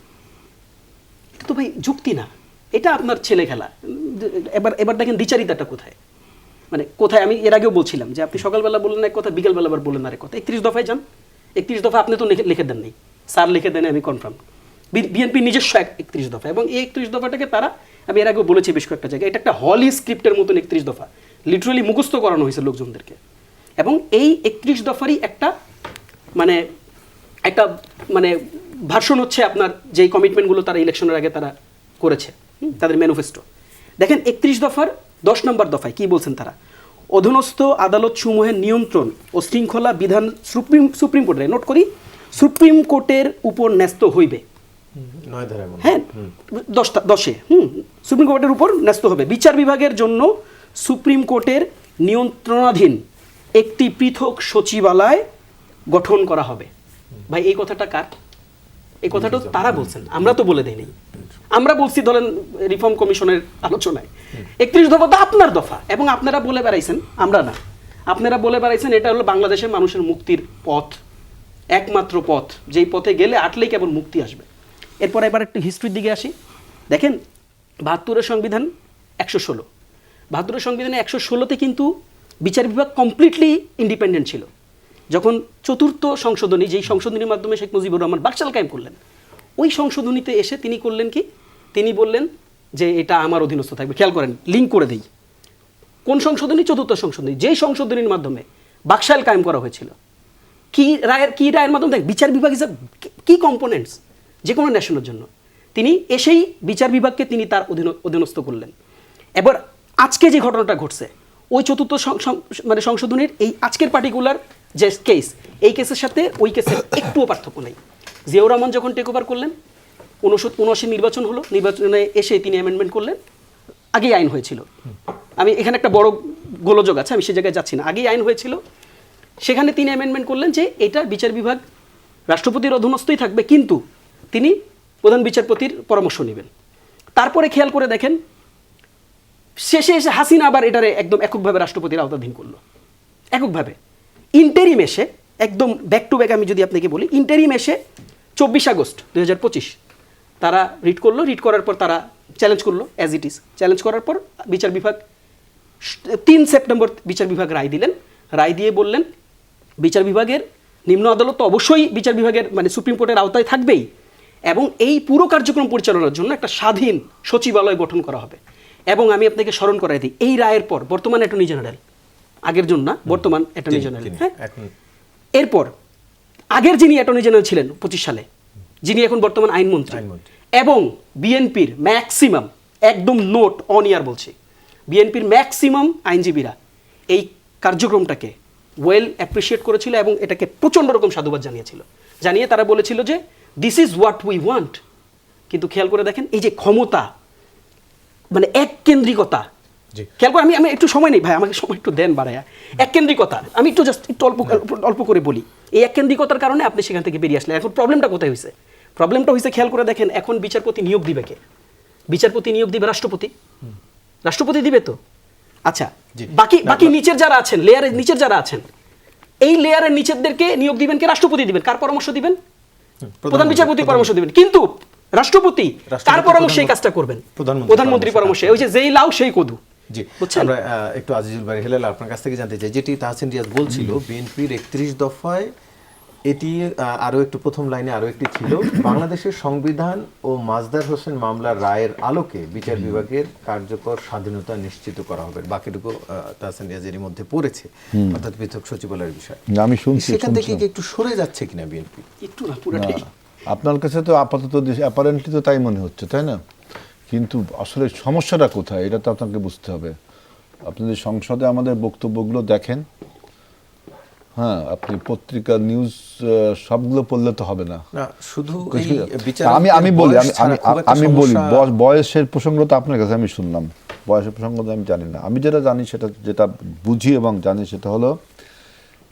Speaker 3: তো ভাই যুক্তি না, এটা আপনার ছেলে খেলা। এবার দেখেন দ্বিচারিতাটা কোথায়, মানে কোথায়। আমি এর আগেও বলছিলাম যে আপনি সকালবেলা বললেন এক কথা, বিকেলবেলা আবার বললেন আরেক কথা। 31 দফায় যান, 31 দফা আপনি তো লিখে দেন নাই, স্যার লিখে দেন, আমি কনফার্ম। বিএনপি নিজস্ব 31 দফা, এবং এই 31 দফাটাকে তারা, আমি এর আগেও বলেছি বেশ কয়েকটা জায়গায়, এটা একটা হলি স্ক্রিপ্টের মতন 31 দফা, লিটারালি মুখস্থ করানো হয়েছে লোকজনদেরকে। এবং এই 31 দফারই একটা মানে ভার্সন হচ্ছে আপনার যেই কমিটমেন্টগুলো তারা ইলেকশনের আগে তারা করেছে, তাদের ম্যানিফেস্টো। দেখেন 31 দফার 10 নম্বর দফায় কি বলছেন তারা? অধীনস্থ আদালত সমূহের নিয়ন্ত্রণ ও শৃঙ্খলা বিধান সুপ্রিম কোর্টের, নোট করি, সুপ্রিম কোর্টের উপর ন্যস্ত হইবে।
Speaker 1: 9 ধারায়,
Speaker 3: হ্যাঁ, 10-এ সুপ্রিম কোর্টের উপর ন্যস্ত হবে। বিচার বিভাগের জন্য সুপ্রিম কোর্টের নিয়ন্ত্রণাধীন একটি পৃথক সচিবালয় গঠন করা হবে। ভাই এই কথাটা কার? এই কথাটা তারা বলছেন, আমরা তো বলে দেইনি। আমরা বলছি ধরেন রিফর্ম কমিশনের আলোচনায় 31 দফা তো আপনার দফা, এবং আপনারা বলে বেড়াইছেন, আমরা না, আপনারা বলে বেড়াইছেন এটা হলো বাংলাদেশের মানুষের মুক্তির পথ, একমাত্র পথ, যেই পথে গেলে আটলেই কেবল মুক্তি আসবে। এরপর এবার একটু হিস্ট্রির দিকে আসি। দেখেন 72-এর সংবিধান 116, 72-এর সংবিধানে 116-তে কিন্তু বিচার বিভাগ কমপ্লিটলি ইন্ডিপেন্ডেন্ট ছিল। যখন 4র্থ সংশোধনী, যেই সংশোধনীর মাধ্যমে শেখ মুজিবুর রহমান বাকশাল কায়েম করলেন, ওই সংশোধনীতে এসে তিনি করলেন কি, তিনি বললেন যে এটা আমার অধীনস্থ থাকবে। খেয়াল করেন, লিঙ্ক করে দেই, কোন সংশোধনী? 4র্থ সংশোধনী, যেই সংশোধনীর মাধ্যমে বাকশাল কায়েম করা হয়েছিল। কি রায়ের মাধ্যমে? দেখ, বিচার বিভাগ ইজ কি কম্পোনেন্টস যে কোনো ন্যাশনের জন্য। তিনি এসেই বিচার বিভাগকে তিনি তার অধীনস্থ করলেন। এবার আজকে যে ঘটনাটা ঘটছে, ওই 4র্থ সংশোধনীর এই আজকের পার্টিকুলার যে কেস, এই কেসের সাথে ওই কেসের একটুও পার্থক্য নেই। জিয়াউর রহমান যখন টেক ওভার করলেন, 1979 নির্বাচন হলো, নির্বাচনে এসে তিনি অ্যামেন্ডমেন্ট করলেন, আগেই আইন হয়েছিল। আমি এখানে একটা বড় গোলযোগ আছে, আমি সে জায়গায় যাচ্ছি না, আগেই আইন হয়েছিল। সেখানে তিনি অ্যামেন্ডমেন্ট করলেন যে এটা বিচার বিভাগ রাষ্ট্রপতির অধীনস্থই থাকবে, কিন্তু তিনি প্রধান বিচারপতির পরামর্শ নেবেন। তারপরে খেয়াল করে দেখেন, শেষে এসে হাসিনা আবার এটারে একদম এককভাবে রাষ্ট্রপতির আওতাধীন করলো, এককভাবে। ইন্টারিম এসে একদম ব্যাক টু ব্যাক আমি যদি আপনাকে বলি, ইন্টারিম এসে 24 আগস্ট 2025 তারা রিট করলো, রিট করার পর তারা চ্যালেঞ্জ করলো অ্যাজ ইট ইজ। চ্যালেঞ্জ করার পর বিচার বিভাগ 3 সেপ্টেম্বর বিচার বিভাগ রায় দিলেন রায় দিয়ে বললেন বিচার বিভাগের নিম্ন আদালত তো অবশ্যই বিচার বিভাগের মানে সুপ্রিম কোর্টের আওতায় থাকবেই, এবং এই পুরো কার্যক্রম পরিচালনার জন্য একটা স্বাধীন সচিবালয় গঠন করা হবে। এবং আমি আপনাকে স্মরণ করাই দিই, এই রায়ের পর বর্তমান অ্যাটর্নি জেনারেল, আগের জন না, বর্তমান অ্যাটর্নি জেনারেল, হ্যাঁ, এরপর আগের যিনি অ্যাটর্নি জেনারেল ছিলেন 25 সালে, যিনি এখন বর্তমান আইনমন্ত্রী, এবং বিএনপির ম্যাক্সিমাম, একদম নোট অন ইয়ার বলছি, বিএনপির ম্যাক্সিমাম আইনজীবীরা এই কার্যক্রমটাকে ওয়েল অ্যাপ্রিসিয়েট করেছিল এবং এটাকে প্রচণ্ড রকম সাধুবাদ জানিয়েছিল। জানিয়ে তারা বলেছিল যে this is what we want. কিন্তু খেয়াল করে দেখেন এই যে ক্ষমতা, মানে এক কেন্দ্রিকতা, খেয়াল করে, আমি একটু সময় নেই ভাই, আমাকে সময় একটু দেন বাড়ায়া। এক কেন্দ্রিকতা, আমি একটু জাস্ট একটু অল্প করে বলি। এই এক কেন্দ্রিকতার কারণে আপনি সেখান থেকে বেরিয়ে আসলেন। এখন প্রবলেমটা কোথায় হয়েছে? প্রবলেমটা হয়েছে, খেয়াল করে দেখেন, এখন বিচারপতি নিয়োগ দিবে কে? বিচারপতি নিয়োগ দিবে রাষ্ট্রপতি। রাষ্ট্রপতি দিবে তো? আচ্ছা, বাকি নিচের যারা আছেন, লেয়ারের নিচের যারা আছেন, এই লেয়ারের নিচেরদেরকে নিয়োগ দিবেন কে? রাষ্ট্রপতি দিবেন। কার পরামর্শ দিবেন? প্রধান বিচারপতি পরামর্শ দিবেন। কিন্তু রাষ্ট্রপতি কার পরামর্শে এই কাজটা করবেন? প্রধানমন্ত্রী পরামর্শে। ওই যে যেই লাউ সেই কদু।
Speaker 1: জি, আমরা একটু আজিজুল বারী হেলাল আপনার কাছ থেকে জানতে চাই, যেটি তাহসিন রিয়াজ বলছিল, বিএনপির 31 দফায় এটি আরো একটু প্রথম লাইনে আরো একটি ছিল, বাংলাদেশের সংবিধান ও মাজদার হোসেন মামলার রায়ের আলোকে বিচার বিভাগের কার্যকর স্বাধীনতা নিশ্চিত করা হবে। বাকিটুকু তাহসিন রিয়াজের মধ্যে পড়েছে, অর্থাৎ পৃথক সচিবালয়ের বিষয়।
Speaker 4: আমি শুনছি,
Speaker 1: সেখান থেকে কি একটু সরে যাচ্ছে কিনা বিএনপি?
Speaker 3: একটু না, পুরোটাই।
Speaker 4: আপনার কাছে তো আপাতত অ্যাপারেন্টলি তো তাই মনে হচ্ছে, তাই না? কিন্তু আসলে সমস্যাটা কোথায় এটা তো আপনাকে বুঝতে হবে। আপনি যদি সংসদে আমাদের বক্তব্যগুলো দেখেন, হ্যাঁ, আপনি পত্রিকা নিউজ সবগুলো পড়লে তো হবে না।
Speaker 1: শুধু
Speaker 4: আমি বলি বয়সের প্রসঙ্গ তো আপনার কাছে আমি শুনলাম, বয়সের প্রসঙ্গ তো আমি জানি না। আমি যেটা জানি, যেটা বুঝি এবং জানি, সেটা হলো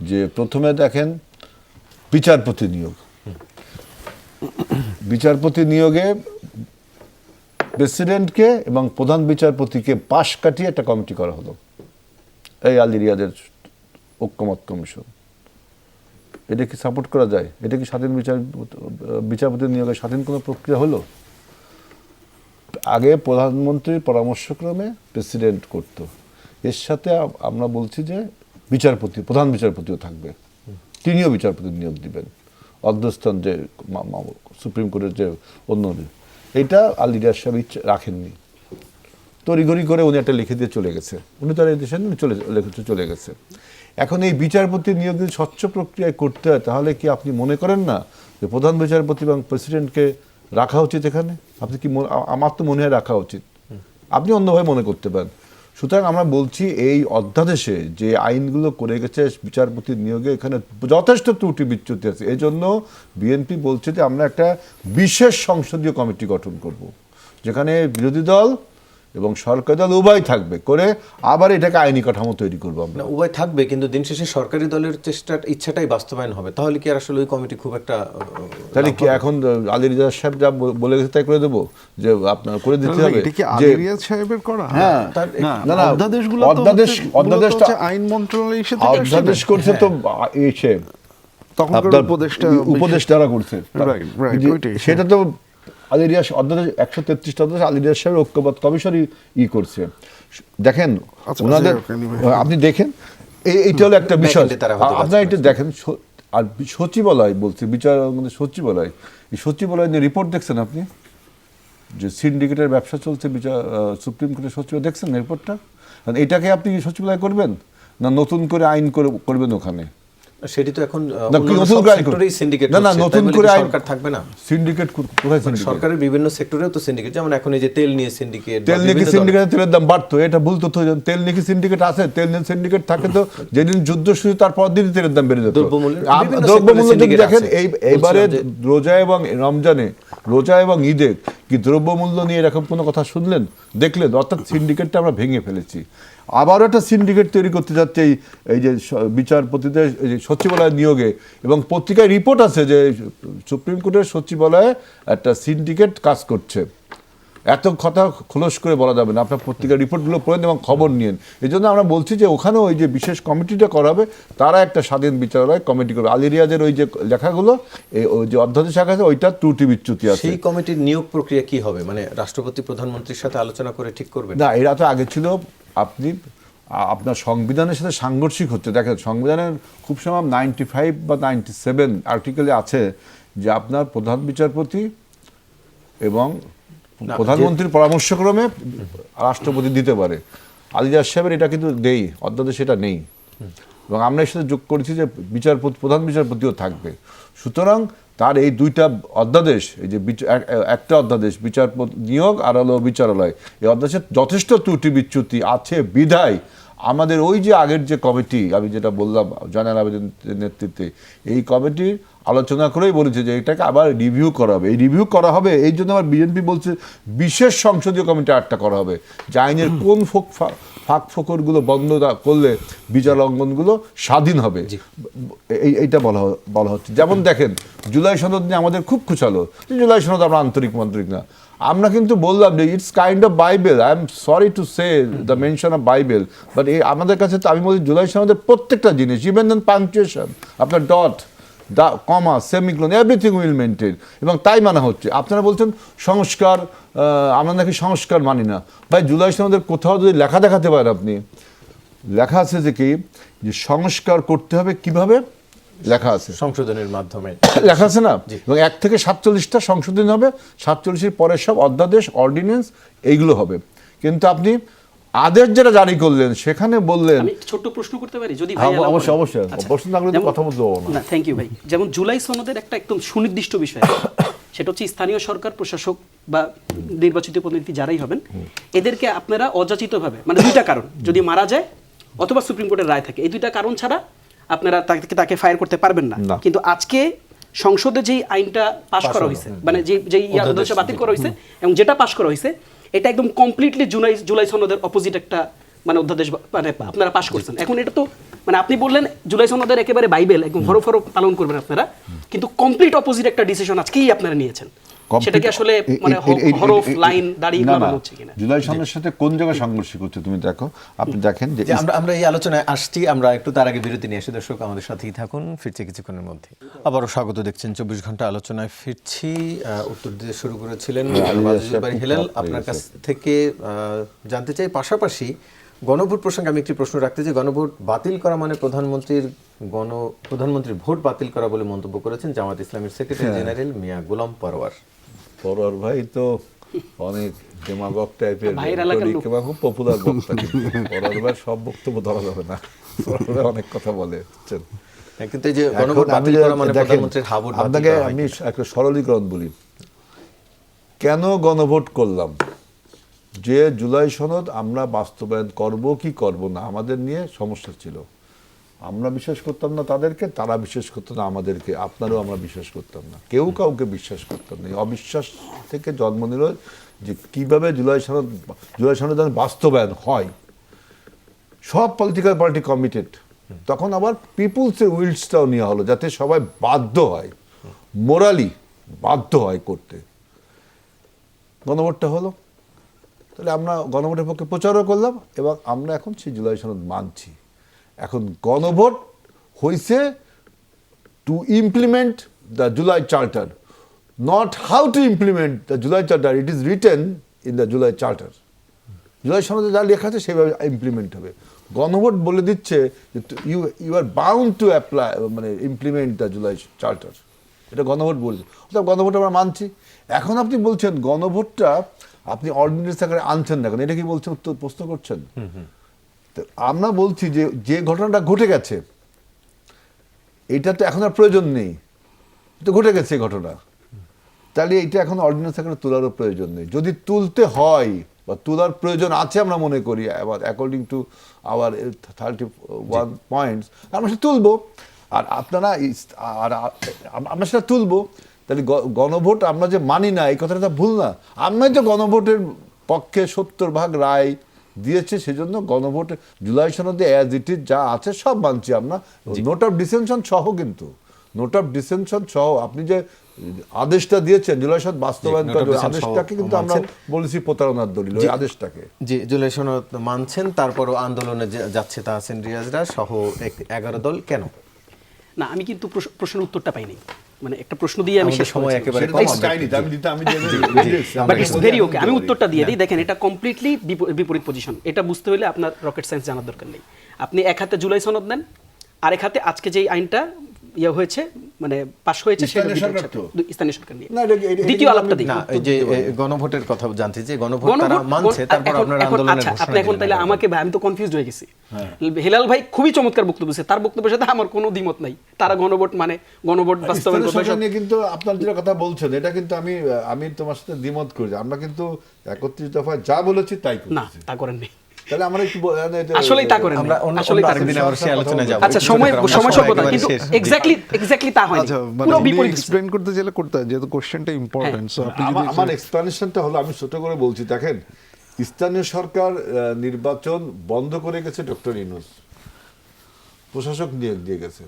Speaker 4: যে প্রথমে দেখেন বিচারপতি নিয়োগ। বিচারপতি নিয়োগে প্রেসিডেন্টকে এবং প্রধান বিচারপতিকে পাশ কাটিয়ে একটা কমিটি করা হলো, এই আলী রিয়াদের ঐক্যমত কমিশন। এটা কি সাপোর্ট করা যায়? এটা কি স্বাধীন বিচারপতি নিয়োগে স্বাধীন কোনো প্রক্রিয়া হলো? আগে প্রধানমন্ত্রীর পরামর্শক্রমে প্রেসিডেন্ট করত, এর সাথে আমরা বলছি যে বিচারপতি, প্রধান বিচারপতিও থাকবে, তিনিও বিচারপতি নিয়োগ দিবেন, অধ্যস্থান যে সুপ্রিম কোর্টের যে অন্য, এটা আলী রিয়াজ সাহেব রাখেননি, তড়িঘড়ি করে উনি একটা লিখে দিয়ে চলে গেছে। উনি তো আর এই দেশে চলে গেছে। এখন এই বিচারপতি নিয়োগ যদি স্বচ্ছ প্রক্রিয়ায় করতে হয়, তাহলে কি আপনি মনে করেন না যে প্রধান বিচারপতি এবং প্রেসিডেন্টকে রাখা উচিত এখানে? আপনি কি, আমার তো মনে হয় রাখা উচিত, আপনি অন্যভাবে মনে করতে পারেন। সুতরাং আমরা বলছি এই অধ্যাদেশে যে আইনগুলো করে গেছে বিচারপতি নিয়োগে, এখানে যথেষ্ট ত্রুটি বিচ্যুতি আছে। এই জন্য বিএনপি বলছে যে আমরা একটা বিশেষ সংসদীয় কমিটি গঠন করব, যেখানে বিরোধী দল এবং সরকারি দল উভয় থাকবে, করে আবার এটাকে আইনি কাঠামো তৈরি করবো আমরা।
Speaker 1: উভয় থাকবে, কিন্তু দিন শেষে সরকারি দলের ইচ্ছাটাই বাস্তবায়ন হবে। তাহলে কি আর আসলে ওই কমিটি খুব একটা,
Speaker 4: তাহলে কি এখন আলী রিয়াজ সাহেব যা বলে গেছে তাই করে দেবো যে আপনার করে দিতে হবে?
Speaker 2: এটা কি আলী রিয়াজ সাহেবের করা?
Speaker 4: হ্যাঁ,
Speaker 2: না, অধ্যাদেশটা আইন মন্ত্রণালয়
Speaker 4: অধ্যাদেশ করছে তো এসে
Speaker 2: তখনকার
Speaker 4: উপদেষ্টারা করছে, সেটা তো আলী রিয়াজ অধ্যাদেশ 133টা অধ্যাদেশ আলী রিয়াজ সাহেবের ঐক্যমত কমিশনই করছে। দেখেন ওনাদের, আপনি দেখেন এইটা হলো একটা বিষয়। আপনারা এটা দেখেন, আর সচিবালয় বলছে, বিচার সচিবালয়, এই সচিবালয় নিয়ে রিপোর্ট দেখছেন আপনি? যে সিন্ডিকেটের ব্যবসা চলছে বিচার সুপ্রিম কোর্টের সচিবালয়, দেখছেন রিপোর্টটা? এটাকে আপনি সচিবালয় করবেন না নতুন করে আইন করবেন ওখানে?
Speaker 1: সেটি তো এখন
Speaker 4: সিন্ডিকেট, না নতুন করে
Speaker 1: সরকার থাকবে না।
Speaker 4: সিন্ডিকেট কোথায়?
Speaker 1: সরকারের বিভিন্ন সেক্টরেও তো সিন্ডিকেট, যেমন এখন এই যে তেল নিয়ে সিন্ডিকেট,
Speaker 4: তেলের দাম বাড়তো, এটা ভুল তথ্য। তেল নিয়ে সিন্ডিকেট আছে, তেল নিয়ে সিন্ডিকেট থাকে তো যেদিন যুদ্ধ শুরু তারপর দিনই তেলের দাম বেড়ে যেত। দ্রব্যমূল্য যদি দেখেন, এইবারে রোজা এবং রমজানে, রোজা এবং ঈদে কি দ্রব্যমূল্য নিয়ে এরকম কোনো কথা শুনলেন, দেখলেন? অর্থাৎ সিন্ডিকেটটা আমরা ভেঙে ফেলেছি। আবারও একটা সিন্ডিকেট তৈরি করতে যাচ্ছে এই যে বিচারপতিদের সচিবালয় নিয়োগে, এবং পত্রিকায় রিপোর্ট আছে যে সুপ্রিম কোর্টের সচিবালয়ে একটা সিন্ডিকেট কাজ করছে। এত কথা খোলস করে বলা যাবে না, আপনার পত্রিকার রিপোর্টগুলো পড়েন এবং খবর নিন। এই জন্য আমরা বলছি যে ওখানেও ওই যে বিশেষ কমিটিটা করাবে, তারা একটা স্বাধীন বিচারালয় কমিটি করবে। আলী রিয়াজের ওই যে লেখাগুলো, ওই যে অধ্যাদেশ লেখা আছে, ওইটা ত্রুটি বিচ্যুতি আছে।
Speaker 1: সেই কমিটির নিয়োগ প্রক্রিয়া কি হবে? মানে রাষ্ট্রপতি প্রধানমন্ত্রীর সাথে আলোচনা করে ঠিক করবে?
Speaker 4: না, এরা তো আগে ছিল, আপনি আপনার সংবিধানের সাথে সাংঘর্ষিক হচ্ছে। দেখেন সংবিধানের খুব সময় 95 বা 97 আর্টিকেলে আছে যে আপনার প্রধান বিচারপতি এবং প্রধানমন্ত্রীর পরামর্শক্রমে রাষ্ট্রপতি দিতে পারে। আলিজার সাহেবের এটা কিন্তু নেই, অধ্যাদেশ এটা নেই, এবং আমরা এর সাথে যোগ করেছি যে প্রধান বিচারপতিও থাকবে। সুতরাং তার এই দুইটা অধ্যাদেশ, এই যে একটা অধ্যাদেশ বিচারপতি নিয়োগ আর হলো বিচারালয়, এই অধ্যাদেশে যথেষ্ট ত্রুটি বিচ্যুতি আছে বিধায় আমাদের ওই যে আগের যে কমিটি আমি যেটা বললাম জয়নাল আবেদিনের নেতৃত্বে, এই কমিটি আলোচনা করেই বলেছে যে এটাকে আবার রিভিউ করা হবে। এই রিভিউ করা হবে এই জন্য আবার বিএনপি বলছে বিশেষ সংসদীয় কমিটি আটটা করা হবে, যে আইনের কোন ফাঁক ফোকরগুলো বন্ধ করলে বিচার লঙ্ঘনগুলো স্বাধীন হবে, এইটা বলা হচ্ছে। যেমন দেখেন জুলাই সনদ নিয়ে আমাদের খুব খুশালো যে জুলাই সনদ আমরা আন্তরিক না, আমরা কিন্তু বললাম যে it's kind of Bible, I am sorry to say the mention of Bible, but এই আমাদের কাছে তো আমি বলি জুলাই সনদের প্রত্যেকটা জিনিস, ইভেন দেন পাংচুয়েশন, আপনার dot, the comma, semicolon, everything will maintain, এবং তাই মানা হচ্ছে। আপনারা বলছেন সংস্কার, আমরা নাকি সংস্কার মানি না। ভাই জুলাই সনদের কোথাও যদি লেখা দেখাতে পারেন আপনি, লেখা আছে যে কি যে সংস্কার করতে হবে কিভাবে, লেখা আছে
Speaker 1: সংশোধনের মাধ্যমে
Speaker 4: লেখা আছে না, এবং 1 থেকে 47টা সংশোধন হবে, 47-এর পরে সব অধ্যাদেশ অর্ডিন্যান্স এইগুলো হবে। কিন্তু আপনি আদেশ যেটা জারি করলেন সেখানে বললেন,
Speaker 3: আমি ছোট্ট প্রশ্ন করতে পারি যদি ভাই allow
Speaker 4: অবশ্যই
Speaker 3: করেন?
Speaker 4: অবশ্যই
Speaker 3: আচ্ছা।
Speaker 4: প্রশ্ন থাকলে তো
Speaker 3: যেমন-
Speaker 4: কথা বলতে পারবো
Speaker 3: না থ্যাংক ইউ ভাই। যেমন জুলাই সনদের একটা একদম সুনির্দিষ্ট বিষয় আছে, সেটা হচ্ছে স্থানীয় সরকার প্রশাসক বা নির্বাচিত প্রতিনিধি যারাই হবেন এদেরকে আপনারা অযাচিতভাবে, মানে দুইটা কারণ, যদি মারা যায় অথবা সুপ্রিম কোর্টের রায় থাকে, এই দুইটা কারণ ছাড়া আপনারা তাকে ফায়ার করতে পারবেন না।
Speaker 4: না।
Speaker 3: কিন্তু আজকে সংসদে যেই আইনটা পাশ করা হয়েছে, মানে যে অধ্যাদেশ বাতিল করা হয়েছে এবং যেটা পাশ করা হয়েছে, এটা একদম কমপ্লিটলি জুলাই সনদের অপোজিট একটা মানে অধ্যাদেশ মানে আপনারা পাশ করছেন। এখন এটা তো মানে আপনি বললেন জুলাই সনদের একেবারে বাইবেল, একদম হরফ পালন করবেন আপনারা, কিন্তু কমপ্লিট অপোজিট একটা ডিসিশন আজকেই আপনারা নিয়েছেন। সেটা কি আসলে মানে হরফ লাইন দাঁড়িয়ে হচ্ছে কিনা?
Speaker 4: জুলাই সনদের সাথে কোন জায়গায় সংঘর্ষ করছে তুমি দেখো, আপনি দেখেন যে
Speaker 1: আমরা এই আলোচনায় আসছি, আমরা একটু তার আগে বিরতি নিয়ে এসে দর্শক আমাদের সাথেই থাকুন, ফিরছি কিছুক্ষণের মধ্যে। আবারও স্বাগত, দেখছেন 24 ঘন্টা আলোচনায় ফিরছি। উত্তর দিতে শুরু করেছিলেন আজিজুল বারী হেলাল। আপনার কাছ থেকে জানতে চাই, পাশাপাশি গণভোট প্রসঙ্গে আমি একটি প্রশ্ন রাখতে চাই। গণভোট বাতিল করা মানে প্রধানমন্ত্রীর ভোট বাতিল করা বলে মন্তব্য করেছেন জামাত ইসলামের সেক্রেটারি জেনারেল মিয়া গোলাম পরোয়ার।
Speaker 4: পরোয়ার ভাই তো অনেক ডেমাগগ টাইপের,
Speaker 3: ভাইয়ের এলাকার লোক।
Speaker 4: খুব পপুলার বক্তা, কিন্তু পরোয়ার ভাই সব বক্তব্য ধরা যাবে না, পরোয়ার ভাই অনেক কথা বলে, বুঝছেন।
Speaker 1: কিন্তু এই যে গণভোট বাতিল করা মানে প্রধানমন্ত্রীর হাবুট বাতিল
Speaker 4: আপনাকে
Speaker 1: করা হয়
Speaker 4: আমি
Speaker 1: কিনা?
Speaker 4: একটা সরলীকরণ বলি, কেন গণভোট করলাম, যে জুলাই সনদ আমরা বাস্তবায়ন করব কি করব না আমাদের নিয়ে সমস্যা ছিল। আমরা বিশ্বাস করতাম না তাদেরকে, তারা বিশ্বাস করতো না আমাদেরকে, আপনারও আমরা বিশ্বাস করতাম না, কেউ কাউকে বিশ্বাস করতাম না। এই অবিশ্বাস থেকে জন্ম নিল যে কিভাবে জুলাই সনদ বাস্তবায়ন হয়। সব পলিটিক্যাল পার্টি কমিটেড, তখন আবার পিপুলসের উইলসটাও নেওয়া হলো যাতে সবাই বাধ্য হয়, মোরালি বাধ্য হয় করতে। গণভোটটা হলো, তাহলে আমরা গণভোটের পক্ষে প্রচারও করলাম এবং আমরা এখন সেই জুলাই সনদ মানছি। এখন গণভোট হয়েছে to implement the July charter, not how to implement the July charter, it is written in the July charter. July সনদে যা লেখা আছে সেভাবে ইমপ্লিমেন্ট হবে। গণভোট বলে দিচ্ছে যে you are bound to apply, মানে ইমপ্লিমেন্ট দ্য জুলাই চার্টার, এটা গণভোট বলছে। অর্থাৎ গণভোট আমরা মানছি। এখন আপনি বলছেন গণভোটটা আপনি অর্ডিন্যান্স আকারে আনছেন না কেন, এটা কি বলছেন, উত্তর প্রশ্ন করছেন। তো আমরা বলছি যে যে ঘটনাটা ঘটে গেছে এটা তো এখন আর প্রয়োজন নেই, তো ঘটে গেছে এই ঘটনা, তাহলে এটা এখন অর্ডিন্যান্স আকারে তোলারও প্রয়োজন নেই। যদি তুলতে হয় বা তোলার প্রয়োজন আছে আমরা মনে করি, আবার অ্যাকর্ডিং টু আওয়ার 31 পয়েন্টস আমরা সেটা তুলবো। আর আপনারা আমরা সেটা তুলবো। তাহলে গণভোট আমরা যে মানি না এই কথাটা ভুল না, আমরাই তো গণভোটের পক্ষে 70% রায় দিয়েছে, সেজন্য গণভোট জুলাই সনদে অ্যাজ ইট ইজ যা আছে সব মানছি আমরা, নোট অফ ডিসেনশন সহ। কিন্তু নোট অফ ডিসেনশন সহ আপনি যে আদেশটা দিয়েছেন জুলাই সনদ বাস্তবায়ন করার আদেশটাকে কিন্তু আমরা বলেছি প্রতারণার দলিল, ওই আদেশটাকে।
Speaker 1: জি, জুলাই সনদ মানছেন, তারপরও আন্দোলনে যাচ্ছে তাহসিন রিয়াজরা সহ 11 দল, কেন?
Speaker 3: না, আমি কিন্তু প্রশ্নের উত্তরটা পাইনি। মানে একটা প্রশ্ন দিয়ে আমি
Speaker 1: আমাদের
Speaker 3: শেষ
Speaker 1: সময়
Speaker 3: করেছি।
Speaker 1: একেবারে
Speaker 4: সেটা তো
Speaker 1: কম,
Speaker 4: আমার
Speaker 1: আমরা
Speaker 4: চাইনি,
Speaker 1: একটু-
Speaker 4: আমি দিতে আমি
Speaker 3: বাট ইটস ভেরি ওকে, আমি উত্তরটা দিয়ে দিই। দেখেন, এটা কমপ্লিটলি বিপরীত পজিশন। এটা বুঝতে হলে আপনার রকেট সায়েন্স জানার দরকার নেই। আপনি এক হাতে জুলাই সনদ নেন, আরেক হাতে আজকে যেই আইনটা ইয়ে হয়েছে, মানে পাশ হয়েছে, সেটা
Speaker 4: স্থানীয়
Speaker 3: দুটোর
Speaker 4: সরকার
Speaker 3: সাথে,
Speaker 4: তো।
Speaker 3: স্থানীয় সরকার নিয়ে।
Speaker 4: না, এটা-
Speaker 3: দ্বিতীয় আলাপটা দিই।
Speaker 1: না, এই যে গণভোটের কথা জানতে যে গণভোট তারা মানছে, তারপর আপনার আন্দোলনের
Speaker 3: আচ্ছা,
Speaker 1: ঘোষণা
Speaker 3: আপনি এখন
Speaker 1: দিলেন
Speaker 3: তাহলে
Speaker 1: না।
Speaker 3: আমাকে ভাই, আমি তো কনফিউজড হয়ে গেছি। হেলাল ভাই খুবই চমৎকার বক্তব্য দিয়েছে, তার বক্তব্যের সাথে আমার কোনো দ্বিমত নাই। তারা গণভোট মানে গণভোট বাস্তবায়ন
Speaker 4: স্থানীয়
Speaker 3: করবে
Speaker 4: সরকার
Speaker 3: সব।
Speaker 4: নিয়ে কিন্তু আপনার যেটা কথা বলছেন, এটা কিন্তু আমি তোমার সাথে দ্বিমত করি। আমরা কিন্তু 31 দফায় যা বলেছি তাই
Speaker 3: না,
Speaker 4: করছি।
Speaker 3: তা করেন নেই।
Speaker 4: তাহলে আমরা একটু
Speaker 3: আসলেই তা করেন
Speaker 1: আমরা
Speaker 3: নাই।
Speaker 1: অন্য
Speaker 3: আসলেই তা করেন
Speaker 1: আরেকদিন
Speaker 3: নাই।
Speaker 1: আবার সেই আলোচনায় যাব।
Speaker 3: আচ্ছা,
Speaker 1: একটু
Speaker 3: সময়
Speaker 1: ছোট করে আমরা
Speaker 3: স্বল্পতা,
Speaker 1: একেবারে
Speaker 3: কিন্তু
Speaker 1: শেষ।
Speaker 3: এক্স্যাক্টলি তা হয়নি।
Speaker 2: আচ্ছা,
Speaker 3: পুরো
Speaker 2: মানে
Speaker 3: বিপরীত দিছে।
Speaker 2: এক্সপ্লেন করতে চাইলে করতে হয়, যেহেতু কোশ্চেনটা ইম্পর্টেন্ট। সো আপনি যদি
Speaker 4: আমার এক্সপ্লানেশনটা হলো, আমি ছোট করে বলছি। দেখেন, স্থানীয় সরকার নির্বাচন বন্ধ করে গেছে ডক্টর ইউনূস, প্রশাসক নিয়োগ দিয়ে গেছে।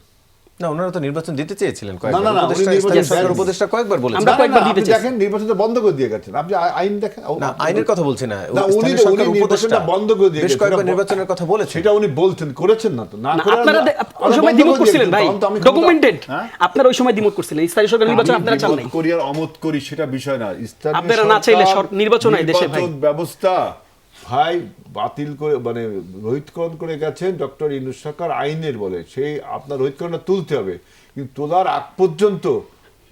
Speaker 1: না, ওনারা তো নির্বাচন দিতে চেয়েছিলেন
Speaker 4: না,
Speaker 1: কয়েকবার।
Speaker 4: না, উনি
Speaker 1: উপদেষ্টা,
Speaker 4: নির্বাচন
Speaker 1: স্থানীয় সরকার
Speaker 4: দেননি।
Speaker 1: উপদেষ্টা কয়েকবার বলেছেন।
Speaker 3: আমরা
Speaker 4: না, না,
Speaker 3: কয়েকবার
Speaker 4: আপনি
Speaker 3: দিতে চেয়েছি।
Speaker 4: দেখেন নির্বাচনটা বন্ধ করে দিয়ে গেছেন। আপনি আইন দেখেন।
Speaker 1: না, আইনের কথা বলছি না,
Speaker 4: না,
Speaker 1: স্থানীয়
Speaker 4: উনি
Speaker 1: সরকার উপদেষ্টা
Speaker 4: নির্বাচনটা বন্ধ করে দিয়ে
Speaker 1: বেশ
Speaker 4: গেছেন।
Speaker 1: কয়েকবার নির্বাচনের কথা বলেছেন।
Speaker 4: সেটা উনি বলছেন, করেছেন না তো। না
Speaker 3: না,
Speaker 4: করে
Speaker 3: আপনারা ওই সময় দ্বিমত করছিলেন ভাই, ডকুমেন্টেড। আপনারা ওই সময় দ্বিমত করছিলেন, স্থানীয় সরকার নির্বাচন আপনারা চান নাই।
Speaker 4: করি আর অমত করি সেটা বিষয় না। স্থানীয়
Speaker 3: আপনারা না চাইলে নির্বাচন হয় দেশে ভাই।
Speaker 4: নির্বাচন ব্যবস্থা ভাই বাতিল করে, মানে রহিতকরণ করে গেছেন ডক্টর ইউনূস সরকার আইনের বলে। সেই আপনার রহিতকরণটা তুলতে হবে, কিন্তু তোলার আগ পর্যন্ত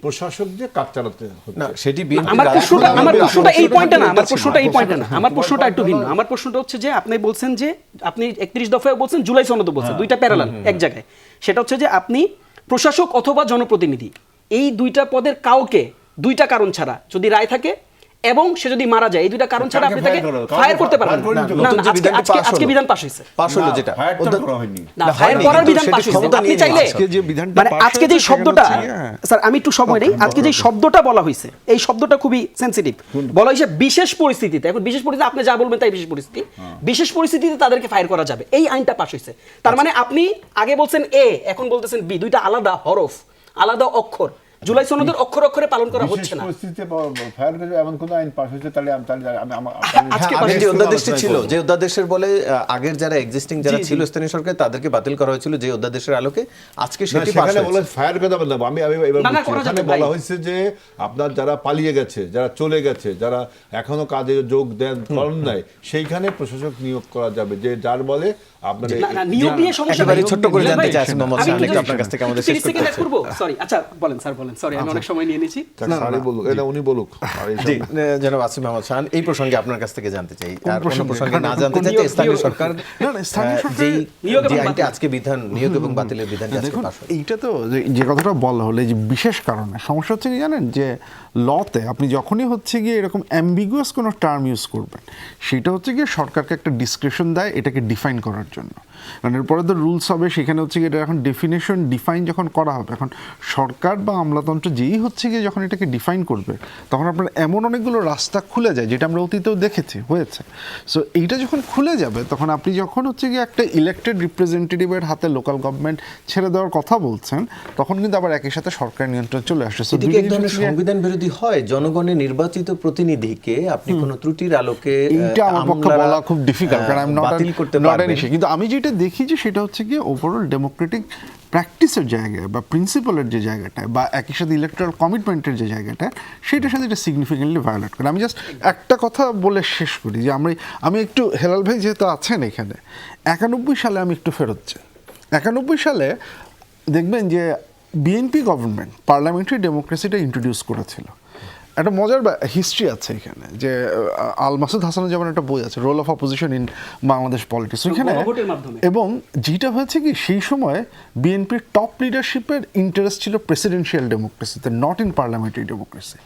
Speaker 4: প্রশাসক দিয়ে কাজ চালাতে হচ্ছে।
Speaker 1: না, সেটি বিএনপি
Speaker 3: আমার প্রশ্নটা এই পয়েন্টে না, আমার প্রশ্নটা এই
Speaker 4: বসে
Speaker 3: পয়েন্টে না,
Speaker 4: বসে
Speaker 3: আমার প্রশ্নটা একটু ভিন্ন। আমার প্রশ্নটা হচ্ছে যে আপনি বলছেন যে আপনি 31 দফায় বলছেন, জুলাই সনদও বলছেন, দুইটা প্যারালাল এক জায়গায়। সেটা হচ্ছে যে আপনি প্রশাসক অথবা জনপ্রতিনিধি, এই দুইটা পদের কাউকে দুইটা কারণ ছাড়া যদি রায় থাকে এবং সে যদি মারা যায়, এই দুইটা কারণ ছাড়া আপনি তাকে ফায়ার করতে পারবেন না। না,
Speaker 1: নতুন যে বিধানটি
Speaker 3: আজকে বিধান পাশ হয়েছে।
Speaker 1: পাশ হলো যেটা
Speaker 4: ফায়ারটা করা হয়নি।
Speaker 3: না,
Speaker 1: না,
Speaker 3: ফায়ার
Speaker 1: হয়নি,
Speaker 3: করার
Speaker 1: কিন্তু
Speaker 3: বিধান
Speaker 1: সেটি
Speaker 3: পাশ হয়েছে।
Speaker 1: ক্ষমতা
Speaker 3: আপনি
Speaker 1: নিয়ে
Speaker 3: চাইলে
Speaker 1: আজকে
Speaker 2: যে বিধানটা
Speaker 3: মানে
Speaker 2: পাশ
Speaker 3: আজকে যে
Speaker 2: হয়েছে,
Speaker 3: শব্দটা,
Speaker 2: সেখানে হচ্ছে, হ্যাঁ।
Speaker 3: স্যার আমি একটু সময় নেই, আজকে যে শব্দটা বলা হয়েছে, এই শব্দটা খুবই সেনসিটিভ। বলা হয়েছে বিশেষ পরিস্থিতিতে। এখন বিশেষ পরিস্থিতি আপনি যা বলবেন তাই বিশেষ পরিস্থিতি। বিশেষ পরিস্থিতিতে তাদেরকে ফায়ার করা যাবে, এই আইনটা পাশ হয়েছে। তার মানে আপনি আগে বলছেন এ, এখন বলতেছেন বি, দুইটা আলাদা হরফ, আলাদা অক্ষর। জুলাই সনদের অক্ষরে অক্ষরে পালন করা হচ্ছে না।
Speaker 4: পরিস্থিতিতে ফায়ার করে এমন কোন আইন পাস হয়েছে? তাহলে আমি
Speaker 3: আজকে
Speaker 1: হ্যাঁ,
Speaker 3: পাশ
Speaker 1: আগের যে
Speaker 3: হয়েছে।
Speaker 1: অধ্যাদেশটি ছিল, যে অধ্যাদেশের বলে আগের যারা এক্সিস্টিং যারা ছিল স্থানীয় সরকার, তাদেরকে বাতিল করা হয়েছিল যে অধ্যাদেশের আলোকে, আজকে সেটি পাস
Speaker 4: সেখানে বলে
Speaker 1: হয়েছে।
Speaker 4: ফায়ার করে দেবেন না। আমি এবার
Speaker 3: না, না,
Speaker 4: বলছি,
Speaker 3: করা
Speaker 4: এখানে
Speaker 3: যাবে ভাই।
Speaker 4: বলা হয়েছে যে আপনার যারা পালিয়ে গেছে, যারা চলে গেছে, যারা এখনো কাজে যোগ দেন করেন নাই, সেইখানে প্রশাসক নিয়োগ করা যাবে, যে যার বলে আপনার
Speaker 3: না, না, নিয়োগ নিয়ে সমস্যা
Speaker 1: একেবারে
Speaker 3: নাই।
Speaker 1: ছোট্ট করে
Speaker 3: নিয়োগ
Speaker 1: জানতে
Speaker 3: ভাই,
Speaker 1: চাই আসিফ মোহাম্মদ
Speaker 3: আমি
Speaker 1: খান,
Speaker 3: একটু
Speaker 1: একটু আপনার কাছ থেকে আমাদের শেষ
Speaker 3: 30 সেকেন্ড
Speaker 1: করতে
Speaker 3: করব। সরি, আচ্ছা বলেন স্যার, বলেন। সরি, আমি অনেক সময় নিয়ে নিয়েছি।
Speaker 4: সারি বলুক, এটা উনি বলুক। আর এইসব
Speaker 1: জি, জনাব আসিফ মোহাম্মদ খান, এই প্রসঙ্গে আপনার কাছ থেকে জানতে চাই, আর কোনো
Speaker 2: প্রসঙ্গে?
Speaker 1: প্রসঙ্গে না জানতে
Speaker 3: কোন
Speaker 1: চাইতে
Speaker 3: নিয়োগ?
Speaker 1: স্থানীয় সরকার
Speaker 2: না, না, স্থানীয় সরকার-
Speaker 1: যেই
Speaker 3: নিয়োগ এবং
Speaker 1: যে আইনটি
Speaker 3: বাতিল।
Speaker 1: আজকে বিধান নিয়োগ এবং বাতিলের বিধানটি আজকে
Speaker 2: দেখুন,
Speaker 1: পাস হয়।
Speaker 2: এইটা তো যে কথাটা বলা হলো, এই যে বিশেষ কারণে সমস্যা হচ্ছে কি জানেন, যে লতে আপনি যখনই হচ্ছে গিয়ে এরকম অ্যাম্বিগুয়াস কোনো টার্ম ইউজ করবেন, সেটা হচ্ছে গিয়ে সরকারকে একটা ডিসক্রিপশন দেয় এটাকে ডিফাইন করার জন্য। কারণ এরপরে তো রুলস হবে, সেখানে হচ্ছে গিয়ে এটা এখন ডেফিনেশন ডিফাইন যখন করা হবে, এখন সরকার বা আমলাতন্ত্র যেই হচ্ছে গিয়ে যখন এটাকে ডিফাইন করবে, তখন আপনার এমন অনেকগুলো রাস্তা খুলে যায়, যেটা আমরা অতীতেও দেখেছি হয়েছে। সো এইটা যখন খুলে যাবে, তখন আপনি যখন হচ্ছে গিয়ে একটা ইলেক্টেড রিপ্রেজেন্টেটিভের হাতে লোকাল গভর্নমেন্ট ছেড়ে দেওয়ার কথা বলছেন, তখন কিন্তু আবার একই সাথে সরকার নিয়ন্ত্রণ চলে আসে। So,
Speaker 1: এদিকে এক ধরনের সংবিধান বিরোধী হয়, জনগণের নির্বাচিত প্রতিনিধিকে আপনি কোনো ত্রুটির আলোকে
Speaker 2: এইটা আমার পক্ষে
Speaker 1: আমলারা,
Speaker 2: বলা খুব ডিফিকাল্ট, কারণ আমি
Speaker 1: বাতিল করতে
Speaker 2: নট
Speaker 1: পারবেন।
Speaker 2: কিন্তু আমি যেটা দেখি যে সেটা হচ্ছে গিয়ে ওভারঅল ডেমোক্রেটিক প্র্যাকটিসের জায়গায় বা প্রিন্সিপালের যে জায়গাটায় বা একই সাথে ইলেকট্রাল কমিটমেন্টের যে জায়গাটা, সেটার সাথে এটা সিগনিফিকেন্টলি ভায়োলেট করে। আমি জাস্ট একটা কথা বলে শেষ করি, যে আমি একটু, হেলাল ভাই যেহেতু আছেন এখানে, 91 সালে আমি একটু ফেরত যাই। 91 সালে দেখবেন যে বিএনপি গভর্নমেন্ট পার্লামেন্টারি ডেমোক্রেসিটা ইন্ট্রোডিউস করেছিল। একটা মজার হিস্ট্রি আছে এখানে, যে আল মাসুদ হাসানের যেমন একটা বই আছে, role of opposition in Bangladesh politics, ওইখানে।
Speaker 3: গণভোটের মাধ্যমে।
Speaker 2: এবং যেটা হয়েছে কি, সেই সময় বিএনপির টপ লিডারশিপের ইন্টারেস্ট ছিল প্রেসিডেন্সিয়াল ডেমোক্রেসিতে, নট ইন পার্লামেন্টারি ডেমোক্রেসি।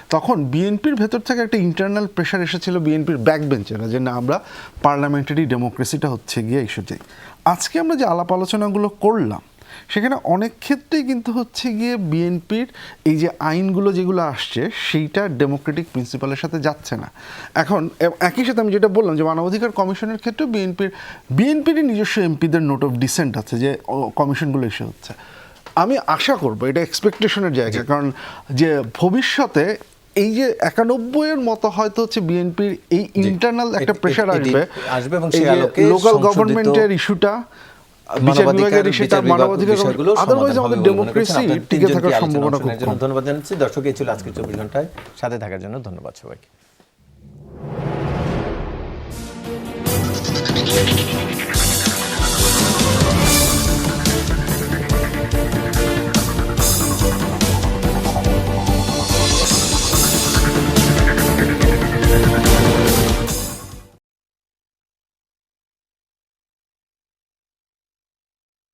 Speaker 2: তখন বিএনপির ভেতর থেকে একটা ইন্টারনাল প্রেশার এসেছিল বিএনপির ব্যাক বেঞ্চেরা, যে না, আমরা পার্লামেন্টারি ডেমোক্রেসিটা হচ্ছে গিয়ে এসে যাই। আজকে আমরা যে আলাপ আলোচনাগুলো করলাম, সেখানে অনেক ক্ষেত্রেই কিন্তু হচ্ছে গিয়ে বিএনপির এই যে আইনগুলো যেগুলো আসছে, সেইটা ডেমোক্রেটিক প্রিন্সিপালের সাথে যাচ্ছে না। এখন একই সাথে আমি যেটা বললাম, যে মানবাধিকার কমিশনের ক্ষেত্রে বিএনপিরই নিজস্ব এমপিদের নোট অফ ডিসেন্ট আছে, যে কমিশনগুলো এসে হচ্ছে। আমি আশা করব, এটা এক্সপেকটেশনের জায়গা, কারণ যে ভবিষ্যতে এই যে 91-এর মতো হয়তো হচ্ছে বিএনপির এই ইন্টারনাল একটা প্রেশার আসবে
Speaker 1: এবং সেই আলোকে
Speaker 2: লোকাল
Speaker 1: সংশোধিত
Speaker 2: গভর্নমেন্টের ইস্যুটা, বিচার
Speaker 1: মানবাধিকার
Speaker 2: বিভাগের সেটা মানবাধিকার
Speaker 1: বিষয়গুলো
Speaker 2: আদারওয়াইজ
Speaker 1: সমাধান হবে
Speaker 2: আমাদের
Speaker 1: বলে মনে করছেন।
Speaker 2: ডেমোক্রেসি
Speaker 1: আপনার
Speaker 2: টিকে
Speaker 1: তিনজনকে
Speaker 2: থাকার
Speaker 1: আলোচনায়
Speaker 2: সম্ভাবনা খুব
Speaker 1: অংশ নেওয়ার জন্য
Speaker 2: কম।
Speaker 1: ধন্যবাদ জানাচ্ছি। দর্শক, এই ছিল আজকের 24 ঘন্টায়, সাথে থাকার জন্য ধন্যবাদ সবাইকে।